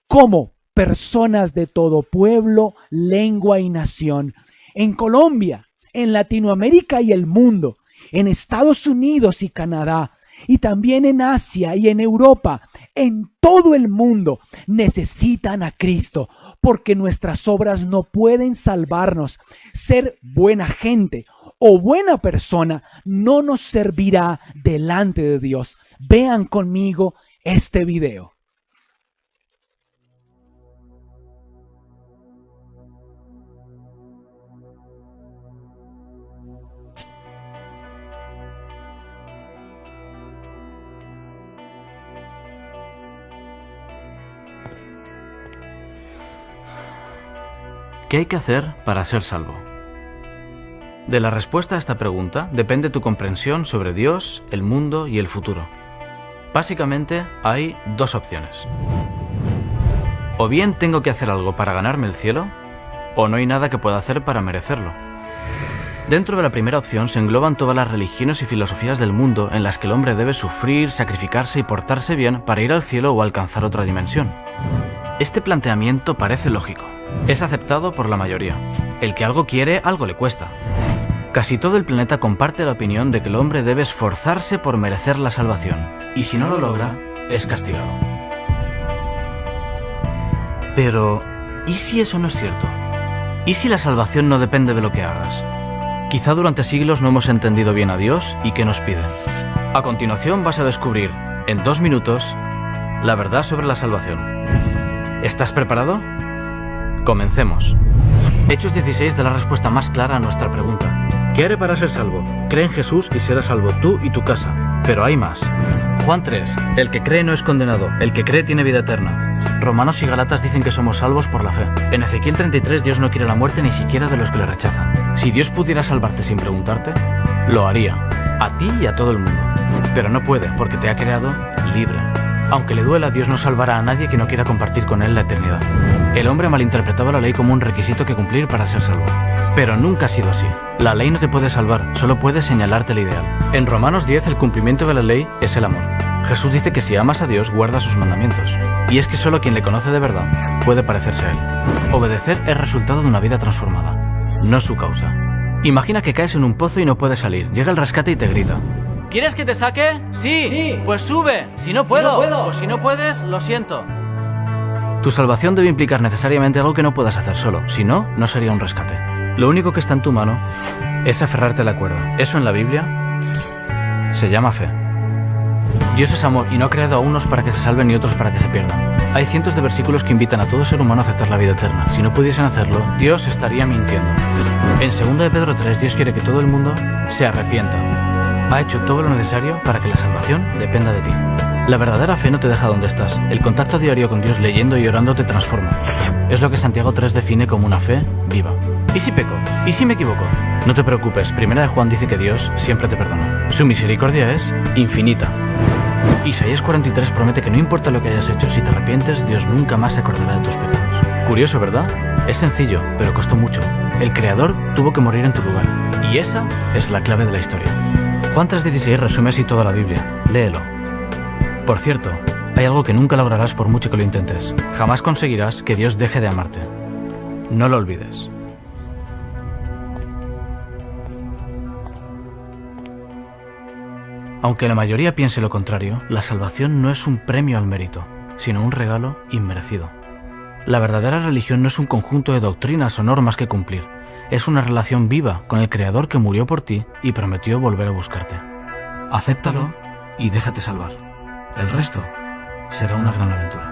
cómo personas de todo pueblo, lengua y nación, en Colombia, en Latinoamérica y el mundo, en Estados Unidos y Canadá, y también en Asia y en Europa, en todo el mundo, necesitan a Cristo, porque nuestras obras no pueden salvarnos. Ser buena gente o buena persona no nos servirá delante de Dios. Vean conmigo este video. ¿Qué hay que hacer para ser salvo? De la respuesta a esta pregunta depende tu comprensión sobre Dios, el mundo y el futuro. Básicamente hay 2 opciones. O bien tengo que hacer algo para ganarme el cielo, o no hay nada que pueda hacer para merecerlo. Dentro de la primera opción se engloban todas las religiones y filosofías del mundo en las que el hombre debe sufrir, sacrificarse y portarse bien para ir al cielo o alcanzar otra dimensión. Este planteamiento parece lógico. Es aceptado por la mayoría. El que algo quiere, algo le cuesta. Casi todo el planeta comparte la opinión de que el hombre debe esforzarse por merecer la salvación, y si no lo logra, es castigado. Pero, ¿y si eso no es cierto? ¿Y si la salvación no depende de lo que hagas? Quizá durante siglos no hemos entendido bien a Dios y qué nos pide. A continuación vas a descubrir, en 2 minutos, la verdad sobre la salvación. ¿Estás preparado? Comencemos. Hechos 16 da la respuesta más clara a nuestra pregunta. ¿Qué haré para ser salvo? Cree en Jesús y serás salvo tú y tu casa. Pero hay más. Juan 3. El que cree no es condenado. El que cree tiene vida eterna. Romanos y Galatas dicen que somos salvos por la fe. En Ezequiel 33 Dios no quiere la muerte ni siquiera de los que le rechazan. Si Dios pudiera salvarte sin preguntarte, lo haría. A ti y a todo el mundo. Pero no puede porque te ha creado libre. Aunque le duela, Dios no salvará a nadie que no quiera compartir con Él la eternidad. El hombre malinterpretaba la ley como un requisito que cumplir para ser salvo. Pero nunca ha sido así. La ley no te puede salvar, solo puede señalarte el ideal. En Romanos 10, el cumplimiento de la ley es el amor. Jesús dice que si amas a Dios, guarda sus mandamientos. Y es que solo quien le conoce de verdad puede parecerse a Él. Obedecer es resultado de una vida transformada, no su causa. Imagina que caes en un pozo y no puedes salir. Llega el rescate y te grita: ¿quieres que te saque? Sí. Pues sube. Si no puedo. Pues si no puedes, lo siento. Tu salvación debe implicar necesariamente algo que no puedas hacer solo. Si no, no sería un rescate. Lo único que está en tu mano es aferrarte a la cuerda. Eso en la Biblia se llama fe. Dios es amor y no ha creado a unos para que se salven y otros para que se pierdan. Hay cientos de versículos que invitan a todo ser humano a aceptar la vida eterna. Si no pudiesen hacerlo, Dios estaría mintiendo. En 2 de Pedro 3, Dios quiere que todo el mundo se arrepienta. Ha hecho todo lo necesario para que la salvación dependa de ti. La verdadera fe no te deja donde estás. El contacto diario con Dios leyendo y orando te transforma. Es lo que Santiago 3 define como una fe viva. ¿Y si peco? ¿Y si me equivoco? No te preocupes, 1 de Juan dice que Dios siempre te perdona. Su misericordia es infinita. Isaías 43 promete que no importa lo que hayas hecho, si te arrepientes, Dios nunca más se acordará de tus pecados. Curioso, ¿verdad? Es sencillo, pero costó mucho. El Creador tuvo que morir en tu lugar. Y esa es la clave de la historia. Juan 3:16 resume así toda la Biblia. Léelo. Por cierto, hay algo que nunca lograrás por mucho que lo intentes. Jamás conseguirás que Dios deje de amarte. No lo olvides. Aunque la mayoría piense lo contrario, la salvación no es un premio al mérito, sino un regalo inmerecido. La verdadera religión no es un conjunto de doctrinas o normas que cumplir, es una relación viva con el Creador que murió por ti y prometió volver a buscarte. Acéptalo y déjate salvar. El resto será una gran aventura.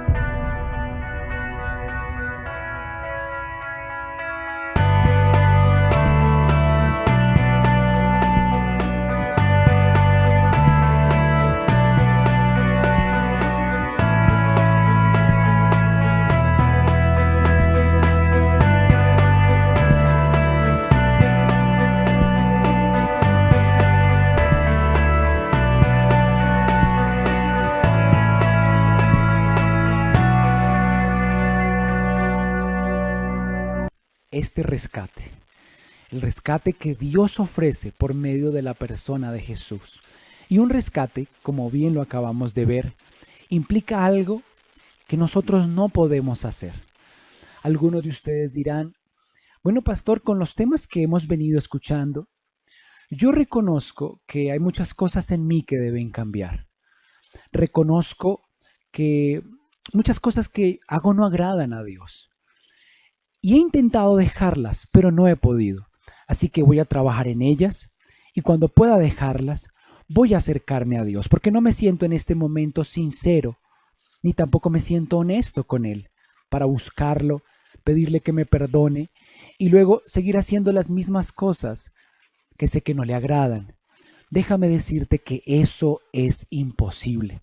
Este rescate, el rescate que Dios ofrece por medio de la persona de Jesús. Y un rescate, como bien lo acabamos de ver, implica algo que nosotros no podemos hacer. Algunos de ustedes dirán: bueno, pastor, con los temas que hemos venido escuchando, yo reconozco que hay muchas cosas en mí que deben cambiar. Reconozco que muchas cosas que hago no agradan a Dios. Y he intentado dejarlas, pero no he podido. Así que voy a trabajar en ellas y cuando pueda dejarlas, voy a acercarme a Dios, porque no me siento en este momento sincero, ni tampoco me siento honesto con Él, para buscarlo, pedirle que me perdone y luego seguir haciendo las mismas cosas que sé que no le agradan. Déjame decirte que eso es imposible.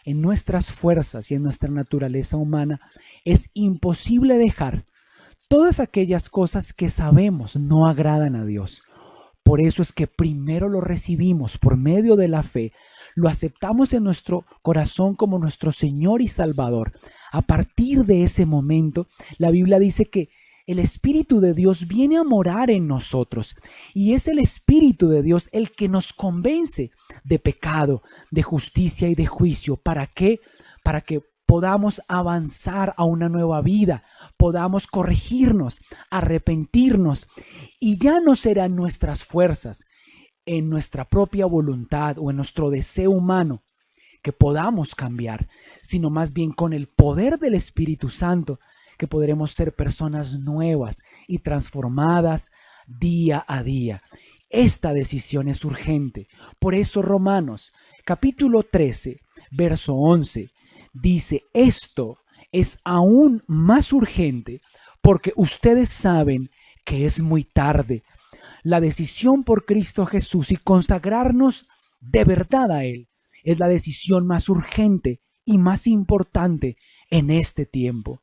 En nuestras fuerzas y en nuestra naturaleza humana es imposible dejar todas aquellas cosas que sabemos no agradan a Dios. Por eso es que primero lo recibimos por medio de la fe, lo aceptamos en nuestro corazón como nuestro Señor y Salvador. A partir de ese momento, la Biblia dice que el Espíritu de Dios viene a morar en nosotros y es el Espíritu de Dios el que nos convence de pecado, de justicia y de juicio. ¿Para qué? Para que podamos avanzar a una nueva vida, podamos corregirnos, arrepentirnos y ya no serán nuestras fuerzas, en nuestra propia voluntad o en nuestro deseo humano que podamos cambiar, sino más bien con el poder del Espíritu Santo que podremos ser personas nuevas y transformadas día a día. Esta decisión es urgente. Por eso Romanos capítulo 13, verso 11 dice: esto es aún más urgente porque ustedes saben que es muy tarde. La decisión por Cristo Jesús y consagrarnos de verdad a Él es la decisión más urgente y más importante en este tiempo,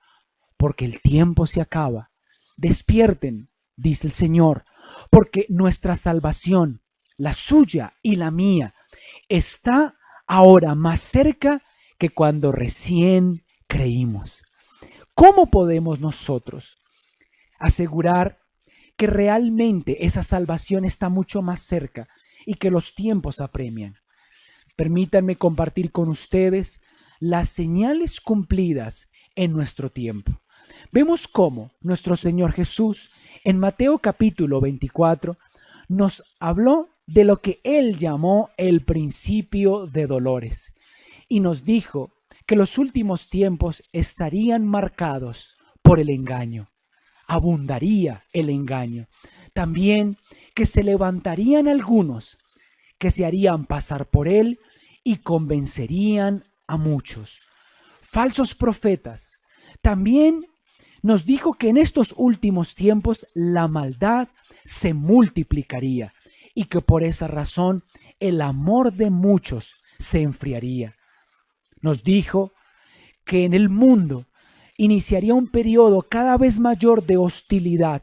porque el tiempo se acaba. Despierten, dice el Señor, porque nuestra salvación, la suya y la mía, está ahora más cerca que cuando recién creímos. ¿Cómo podemos nosotros asegurar que realmente esa salvación está mucho más cerca y que los tiempos apremian? Permítanme compartir con ustedes las señales cumplidas en nuestro tiempo. Vemos cómo nuestro Señor Jesús en Mateo capítulo 24 nos habló de lo que Él llamó el principio de dolores y nos dijo que los últimos tiempos estarían marcados por el engaño. Abundaría el engaño. También que se levantarían algunos que se harían pasar por Él y convencerían a muchos. Falsos profetas. También nos dijo que en estos últimos tiempos la maldad se multiplicaría y que por esa razón el amor de muchos se enfriaría. Nos dijo que en el mundo iniciaría un periodo cada vez mayor de hostilidad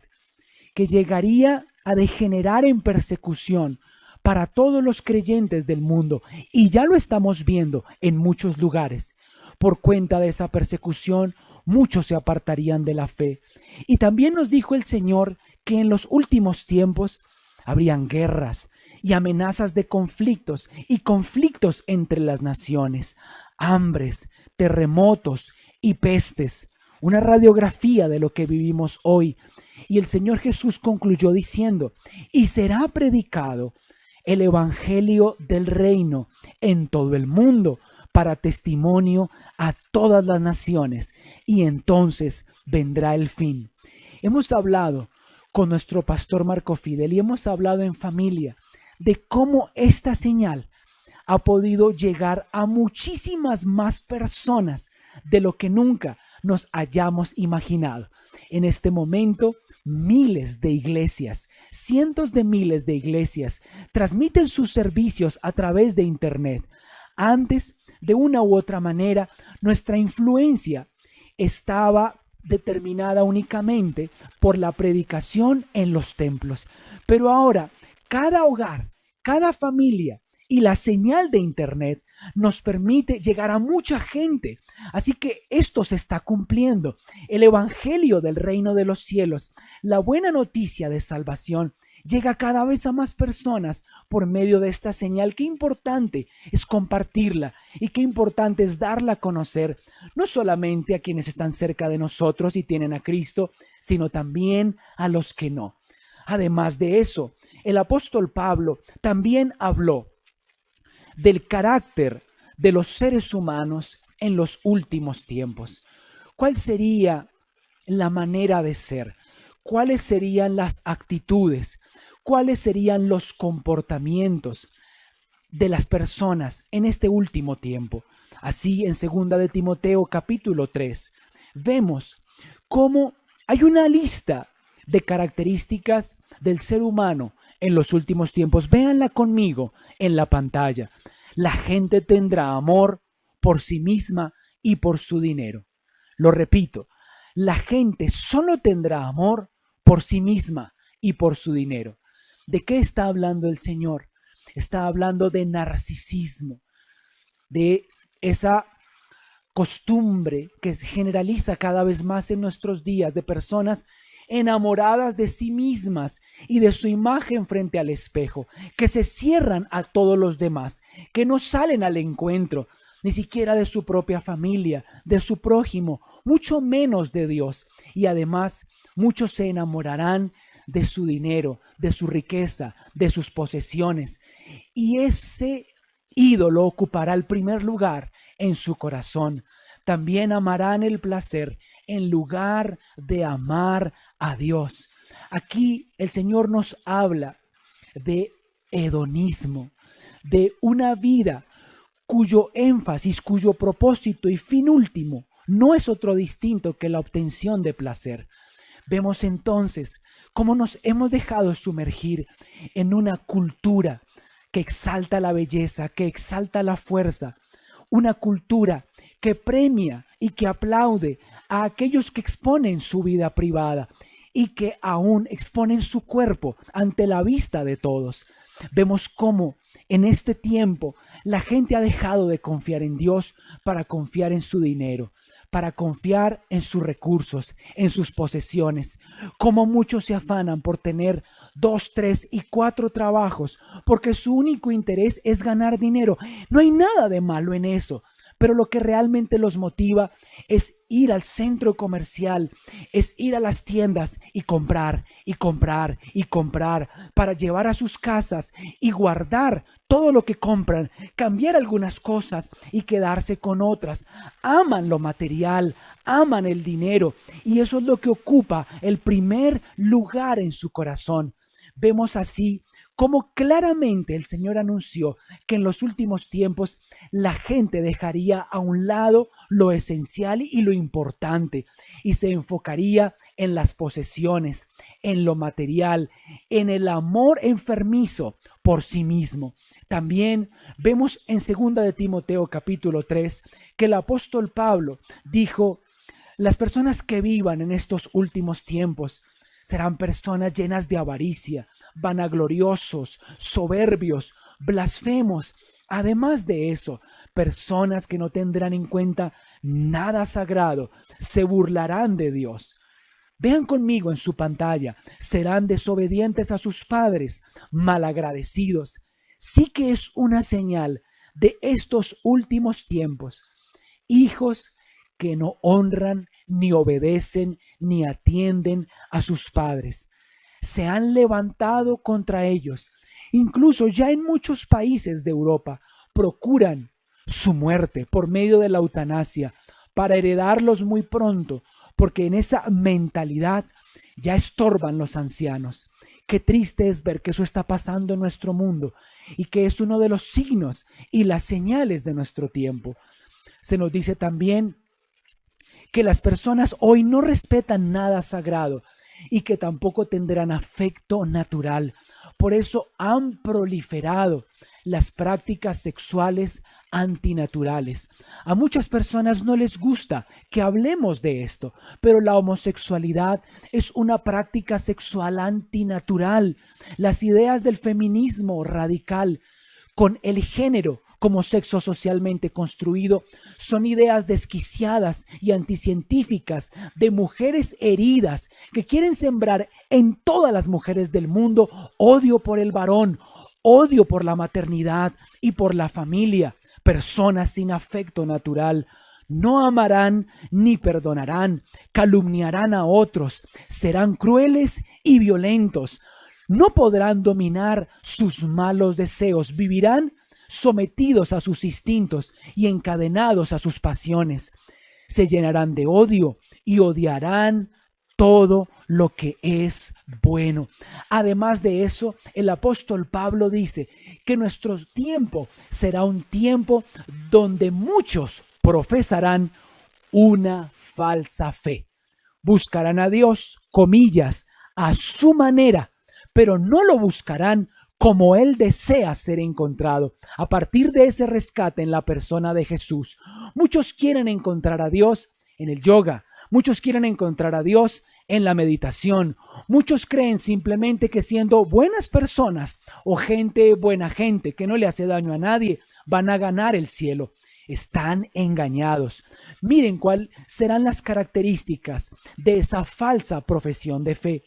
que llegaría a degenerar en persecución para todos los creyentes del mundo, y ya lo estamos viendo en muchos lugares. Por cuenta de esa persecución, muchos se apartarían de la fe. Y también nos dijo el Señor que en los últimos tiempos habrían guerras y amenazas de conflictos y conflictos entre las naciones, hambres, terremotos y pestes. Una radiografía de lo que vivimos hoy. Y el Señor Jesús concluyó diciendo: y será predicado el evangelio del reino en todo el mundo para testimonio a todas las naciones, y entonces vendrá el fin. Hemos hablado con nuestro pastor Marco Fidel y hemos hablado en familia de cómo esta señal ha podido llegar a muchísimas más personas de lo que nunca nos hayamos imaginado. En este momento, miles de iglesias, cientos de miles de iglesias transmiten sus servicios a través de Internet. Antes, de una u otra manera, nuestra influencia estaba determinada únicamente por la predicación en los templos. Pero ahora, cada hogar, cada familia y la señal de Internet nos permite llegar a mucha gente. Así que esto se está cumpliendo. El evangelio del reino de los cielos, la buena noticia de salvación, llega cada vez a más personas por medio de esta señal. Qué importante es compartirla y qué importante es darla a conocer, no solamente a quienes están cerca de nosotros y tienen a Cristo, sino también a los que no. Además de eso, el apóstol Pablo también habló del carácter de los seres humanos en los últimos tiempos. ¿Cuál sería la manera de ser? ¿Cuáles serían las actitudes? ¿Cuáles serían los comportamientos de las personas en este último tiempo? Así, en 2 de Timoteo capítulo 3, vemos cómo hay una lista de características del ser humano en los últimos tiempos. Véanla conmigo en la pantalla. La gente tendrá amor por sí misma y por su dinero. Lo repito, la gente solo tendrá amor por sí misma y por su dinero. ¿De qué está hablando el Señor? Está hablando de narcisismo, de esa costumbre que se generaliza cada vez más en nuestros días, de personas enamoradas de sí mismas y de su imagen frente al espejo, que se cierran a todos los demás, que no salen al encuentro, ni siquiera de su propia familia, de su prójimo, mucho menos de Dios. Y además, muchos se enamorarán de su dinero, de su riqueza, de sus posesiones, y ese ídolo ocupará el primer lugar en su corazón. También amarán el placer en lugar de amar a Dios. Aquí el Señor nos habla de hedonismo, de una vida cuyo énfasis, cuyo propósito y fin último no es otro distinto que la obtención de placer. Vemos entonces cómo nos hemos dejado sumergir en una cultura que exalta la belleza, que exalta la fuerza, una cultura que premia y que aplaude a aquellos que exponen su vida privada y que aún exponen su cuerpo ante la vista de todos. Vemos cómo en este tiempo La gente ha dejado de confiar en Dios para confiar en su dinero, para confiar en sus recursos, en sus posesiones. Como muchos se afanan por tener 2, 3 y 4 trabajos, porque su único interés es ganar dinero. No hay nada de malo en eso. Pero lo que realmente los motiva es ir al centro comercial, es ir a las tiendas y comprar y comprar y comprar para llevar a sus casas y guardar todo lo que compran, cambiar algunas cosas y quedarse con otras. Aman lo material, aman el dinero y eso es lo que ocupa el primer lugar en su corazón. Vemos así como claramente el Señor anunció que en los últimos tiempos la gente dejaría a un lado lo esencial y lo importante y se enfocaría en las posesiones, en lo material, en el amor enfermizo por sí mismo. También vemos en 2 de Timoteo capítulo 3 que el apóstol Pablo dijo: las personas que vivan en estos últimos tiempos serán personas llenas de avaricia, vanagloriosos, soberbios, blasfemos. Además de eso, personas que no tendrán en cuenta nada sagrado, se burlarán de Dios. Vean conmigo en su pantalla, serán desobedientes a sus padres, malagradecidos. Sí que es una señal de estos últimos tiempos. Hijos que no honran, ni obedecen, ni atienden a sus padres. Se han levantado contra ellos. Incluso ya en muchos países de Europa procuran su muerte por medio de la eutanasia para heredarlos muy pronto, porque en esa mentalidad ya estorban los ancianos. Qué triste es ver que eso está pasando en nuestro mundo y que es uno de los signos y las señales de nuestro tiempo. Se nos dice también que las personas hoy no respetan nada sagrado y que tampoco tendrán afecto natural. Por eso han proliferado las prácticas sexuales antinaturales. A muchas personas no les gusta que hablemos de esto, pero la homosexualidad es una práctica sexual antinatural. Las ideas del feminismo radical con el género como sexo socialmente construido son ideas desquiciadas y anticientíficas de mujeres heridas que quieren sembrar en todas las mujeres del mundo odio por el varón, odio por la maternidad y por la familia. Personas sin afecto natural no amarán ni perdonarán, calumniarán a otros, serán crueles y violentos, no podrán dominar sus malos deseos, vivirán sometidos a sus instintos y encadenados a sus pasiones. Se llenarán de odio y odiarán todo lo que es bueno. Además de eso, el apóstol Pablo dice que nuestro tiempo será un tiempo donde muchos profesarán una falsa fe. Buscarán a Dios, comillas, a su manera, pero no lo buscarán como Él desea ser encontrado. A partir de ese rescate en la persona de Jesús, muchos quieren encontrar a Dios en el yoga, muchos quieren encontrar a Dios en la meditación, muchos creen simplemente que siendo buenas personas o buena gente que no le hace daño a nadie, van a ganar el cielo. Están engañados. Miren cuáles serán las características de esa falsa profesión de fe.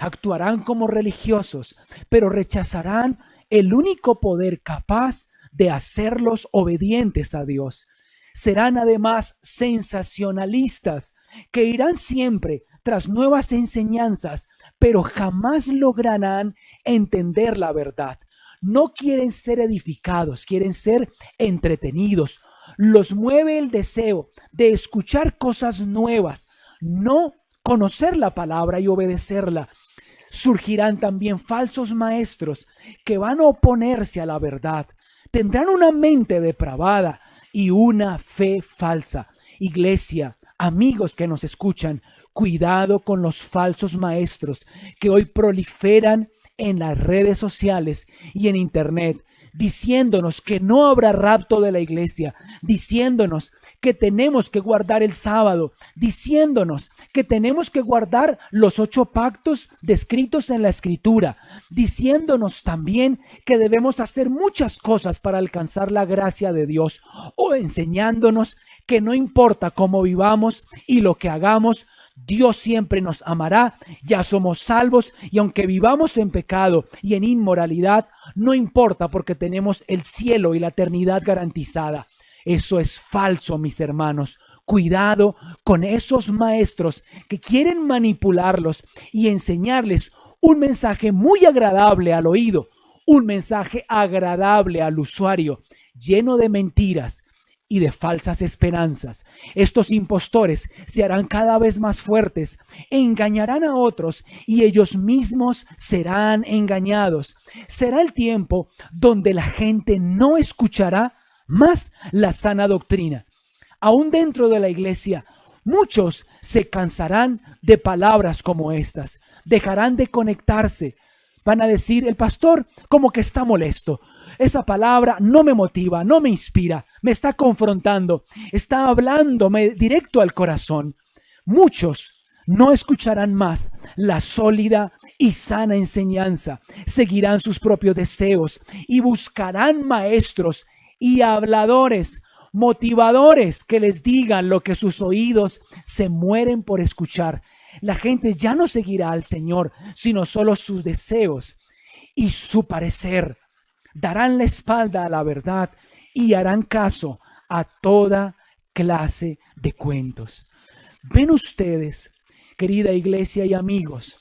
Actuarán como religiosos, pero rechazarán el único poder capaz de hacerlos obedientes a Dios. Serán además sensacionalistas, que irán siempre tras nuevas enseñanzas, pero jamás lograrán entender la verdad. No quieren ser edificados, quieren ser entretenidos. Los mueve el deseo de escuchar cosas nuevas, no conocer la palabra y obedecerla. Surgirán también falsos maestros que van a oponerse a la verdad. Tendrán una mente depravada y una fe falsa. Iglesia, amigos que nos escuchan, cuidado con los falsos maestros que hoy proliferan en las redes sociales y en internet. diciéndonos que no habrá rapto de la iglesia, diciéndonos que tenemos que guardar el sábado, diciéndonos que tenemos que guardar los 8 pactos descritos en la Escritura, diciéndonos también que debemos hacer muchas cosas para alcanzar la gracia de Dios, o enseñándonos que no importa cómo vivamos y lo que hagamos, Dios siempre nos amará, ya somos salvos y aunque vivamos en pecado y en inmoralidad, no importa porque tenemos el cielo y la eternidad garantizada. Eso es falso, mis hermanos. Cuidado con esos maestros que quieren manipularlos y enseñarles un mensaje muy agradable al oído, un mensaje agradable al usuario, lleno de mentiras y de falsas esperanzas. Estos impostores se harán cada vez más fuertes, engañarán a otros y ellos mismos serán engañados. Será el tiempo donde la gente no escuchará más la sana doctrina. Aún dentro de la iglesia, muchos se cansarán de palabras como estas, dejarán de conectarse. Van a decir, el pastor como que está molesto. Esa palabra no me motiva, no me inspira, me está confrontando, está hablándome directo al corazón. Muchos no escucharán más la sólida y sana enseñanza, seguirán sus propios deseos y buscarán maestros y habladores, motivadores que les digan lo que sus oídos se mueren por escuchar. La gente ya no seguirá al Señor, sino solo sus deseos y su parecer. Darán la espalda a la verdad y harán caso a toda clase de cuentos. ¿Ven ustedes, querida iglesia y amigos,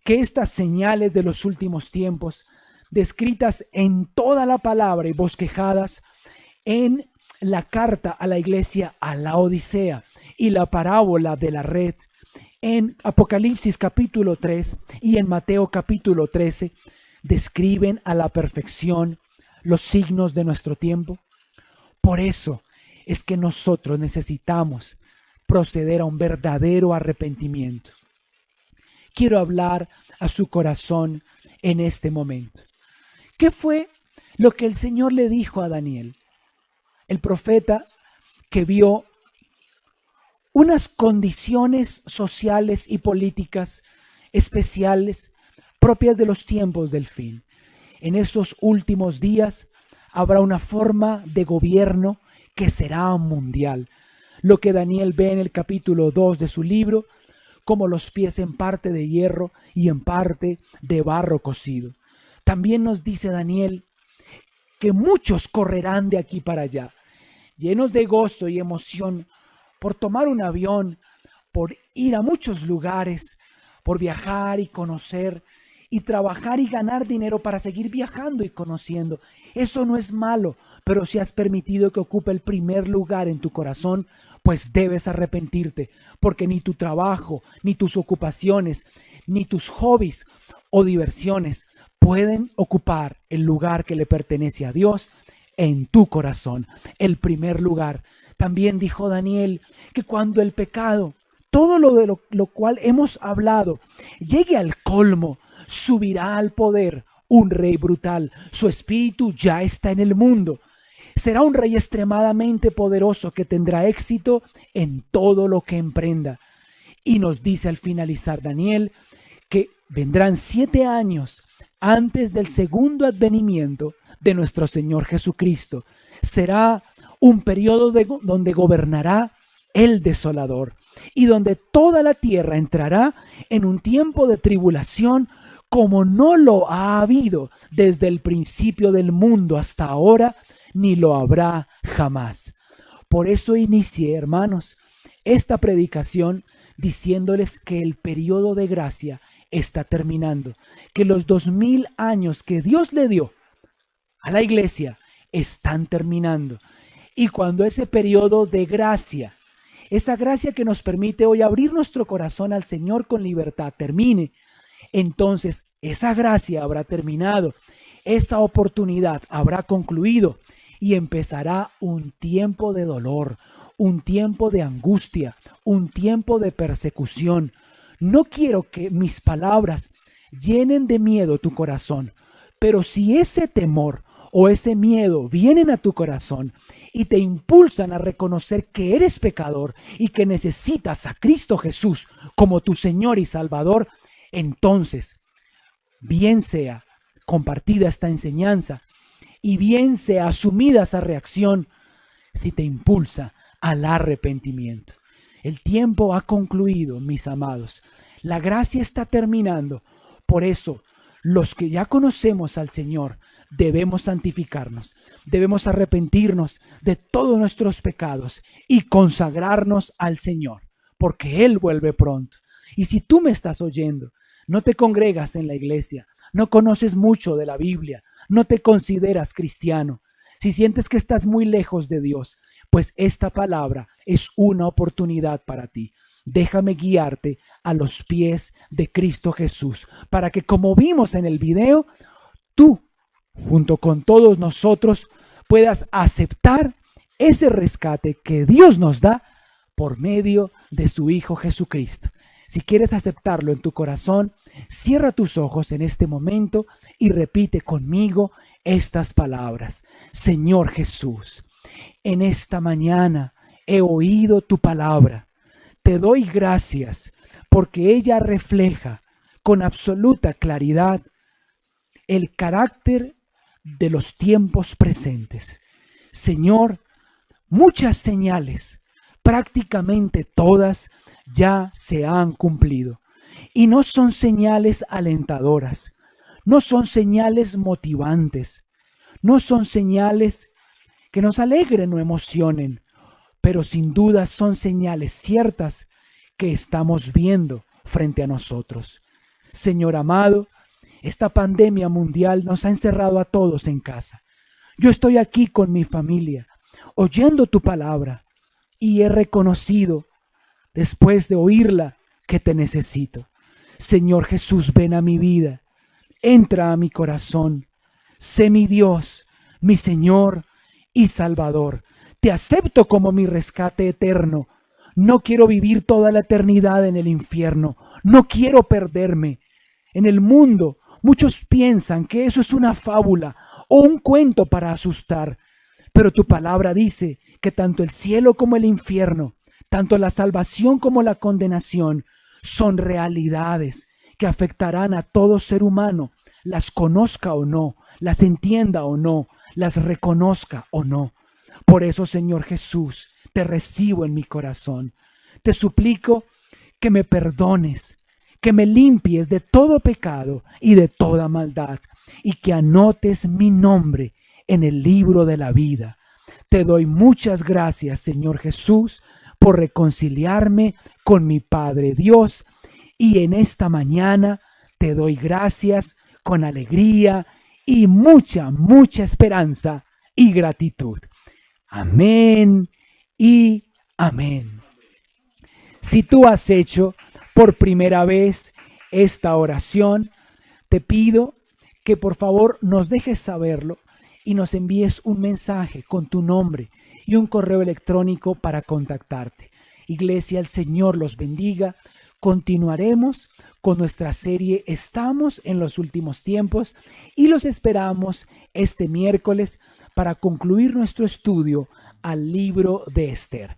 que estas señales de los últimos tiempos, descritas en toda la palabra y bosquejadas en la carta a la iglesia a la Odisea y la parábola de la red, en Apocalipsis capítulo 3 y en Mateo capítulo 13, describen a la perfección los signos de nuestro tiempo? Por eso es que nosotros necesitamos proceder a un verdadero arrepentimiento. Quiero hablar a su corazón en este momento. ¿Qué fue lo que el Señor le dijo a Daniel? El profeta que vio unas condiciones sociales y políticas especiales propias de los tiempos del fin. En esos últimos días habrá una forma de gobierno que será mundial. Lo que Daniel ve en el capítulo 2 de su libro, como los pies en parte de hierro y en parte de barro cocido. También nos dice Daniel que muchos correrán de aquí para allá, llenos de gozo y emoción por tomar un avión, por ir a muchos lugares, por viajar y conocer y trabajar y ganar dinero para seguir viajando y conociendo. Eso no es malo, pero si has permitido que ocupe el primer lugar en tu corazón, pues debes arrepentirte, porque ni tu trabajo, ni tus ocupaciones, ni tus hobbies o diversiones pueden ocupar el lugar que le pertenece a Dios en tu corazón, el primer lugar. También dijo Daniel que cuando el pecado, todo lo cual hemos hablado, llegue al colmo, subirá al poder un rey brutal. Su espíritu ya está en el mundo. Será un rey extremadamente poderoso que tendrá éxito en todo lo que emprenda. Y nos dice al finalizar Daniel que vendrán 7 años antes del segundo advenimiento de nuestro Señor Jesucristo. Será un periodo donde gobernará el desolador y donde toda la tierra entrará en un tiempo de tribulación como no lo ha habido desde el principio del mundo hasta ahora, ni lo habrá jamás. Por eso inicié, hermanos, esta predicación diciéndoles que el periodo de gracia está terminando, que los 2000 años que Dios le dio a la iglesia están terminando. Y cuando ese periodo de gracia, esa gracia que nos permite hoy abrir nuestro corazón al Señor con libertad, termine, entonces esa gracia habrá terminado, esa oportunidad habrá concluido y empezará un tiempo de dolor, un tiempo de angustia, un tiempo de persecución. No quiero que mis palabras llenen de miedo tu corazón, pero si ese temor o ese miedo vienen a tu corazón y te impulsan a reconocer que eres pecador y que necesitas a Cristo Jesús como tu Señor y Salvador, entonces, bien sea compartida esta enseñanza y bien sea asumida esa reacción, si te impulsa al arrepentimiento. El tiempo ha concluido, mis amados. La gracia está terminando. Por eso, los que ya conocemos al Señor, debemos santificarnos, debemos arrepentirnos de todos nuestros pecados y consagrarnos al Señor, porque Él vuelve pronto. Y si tú me estás oyendo, no te congregas en la iglesia, no conoces mucho de la Biblia, no te consideras cristiano, si sientes que estás muy lejos de Dios, pues esta palabra es una oportunidad para ti. Déjame guiarte a los pies de Cristo Jesús, para que, como vimos en el video, tú, junto con todos nosotros, puedas aceptar ese rescate que Dios nos da por medio de su Hijo Jesucristo. Si quieres aceptarlo en tu corazón, cierra tus ojos en este momento y repite conmigo estas palabras. Señor Jesús, en esta mañana he oído tu palabra. Te doy gracias porque ella refleja con absoluta claridad el carácter de los tiempos presentes. Señor, muchas señales, prácticamente todas, ya se han cumplido. Y no son señales alentadoras, no son señales motivantes, no son señales que nos alegren o emocionen, pero sin duda son señales ciertas que estamos viendo frente a nosotros. Señor amado, esta pandemia mundial nos ha encerrado a todos en casa. Yo estoy aquí con mi familia, oyendo tu palabra, y he reconocido, después de oírla, que te necesito. Señor Jesús, ven a mi vida, entra a mi corazón, sé mi Dios, mi Señor y Salvador. Te acepto como mi rescate eterno. No quiero vivir toda la eternidad en el infierno. No quiero perderme. En el mundo, muchos piensan que eso es una fábula o un cuento para asustar. Pero tu palabra dice que tanto el cielo como el infierno, tanto la salvación como la condenación, son realidades que afectarán a todo ser humano, las conozca o no, las entienda o no, las reconozca o no. Por eso, Señor Jesús, te recibo en mi corazón. Te suplico que me perdones, que me limpies de todo pecado y de toda maldad, y que anotes mi nombre en el libro de la vida. Te doy muchas gracias, Señor Jesús, por reconciliarme con mi Padre Dios, y en esta mañana te doy gracias con alegría y mucha esperanza y gratitud. Amén y amén. Si tú has hecho por primera vez esta oración, te pido que por favor nos dejes saberlo y nos envíes un mensaje con tu nombre y un correo electrónico para contactarte. Iglesia, el Señor los bendiga. Continuaremos con nuestra serie Estamos en los últimos tiempos y los esperamos este miércoles para concluir nuestro estudio al libro de Esther.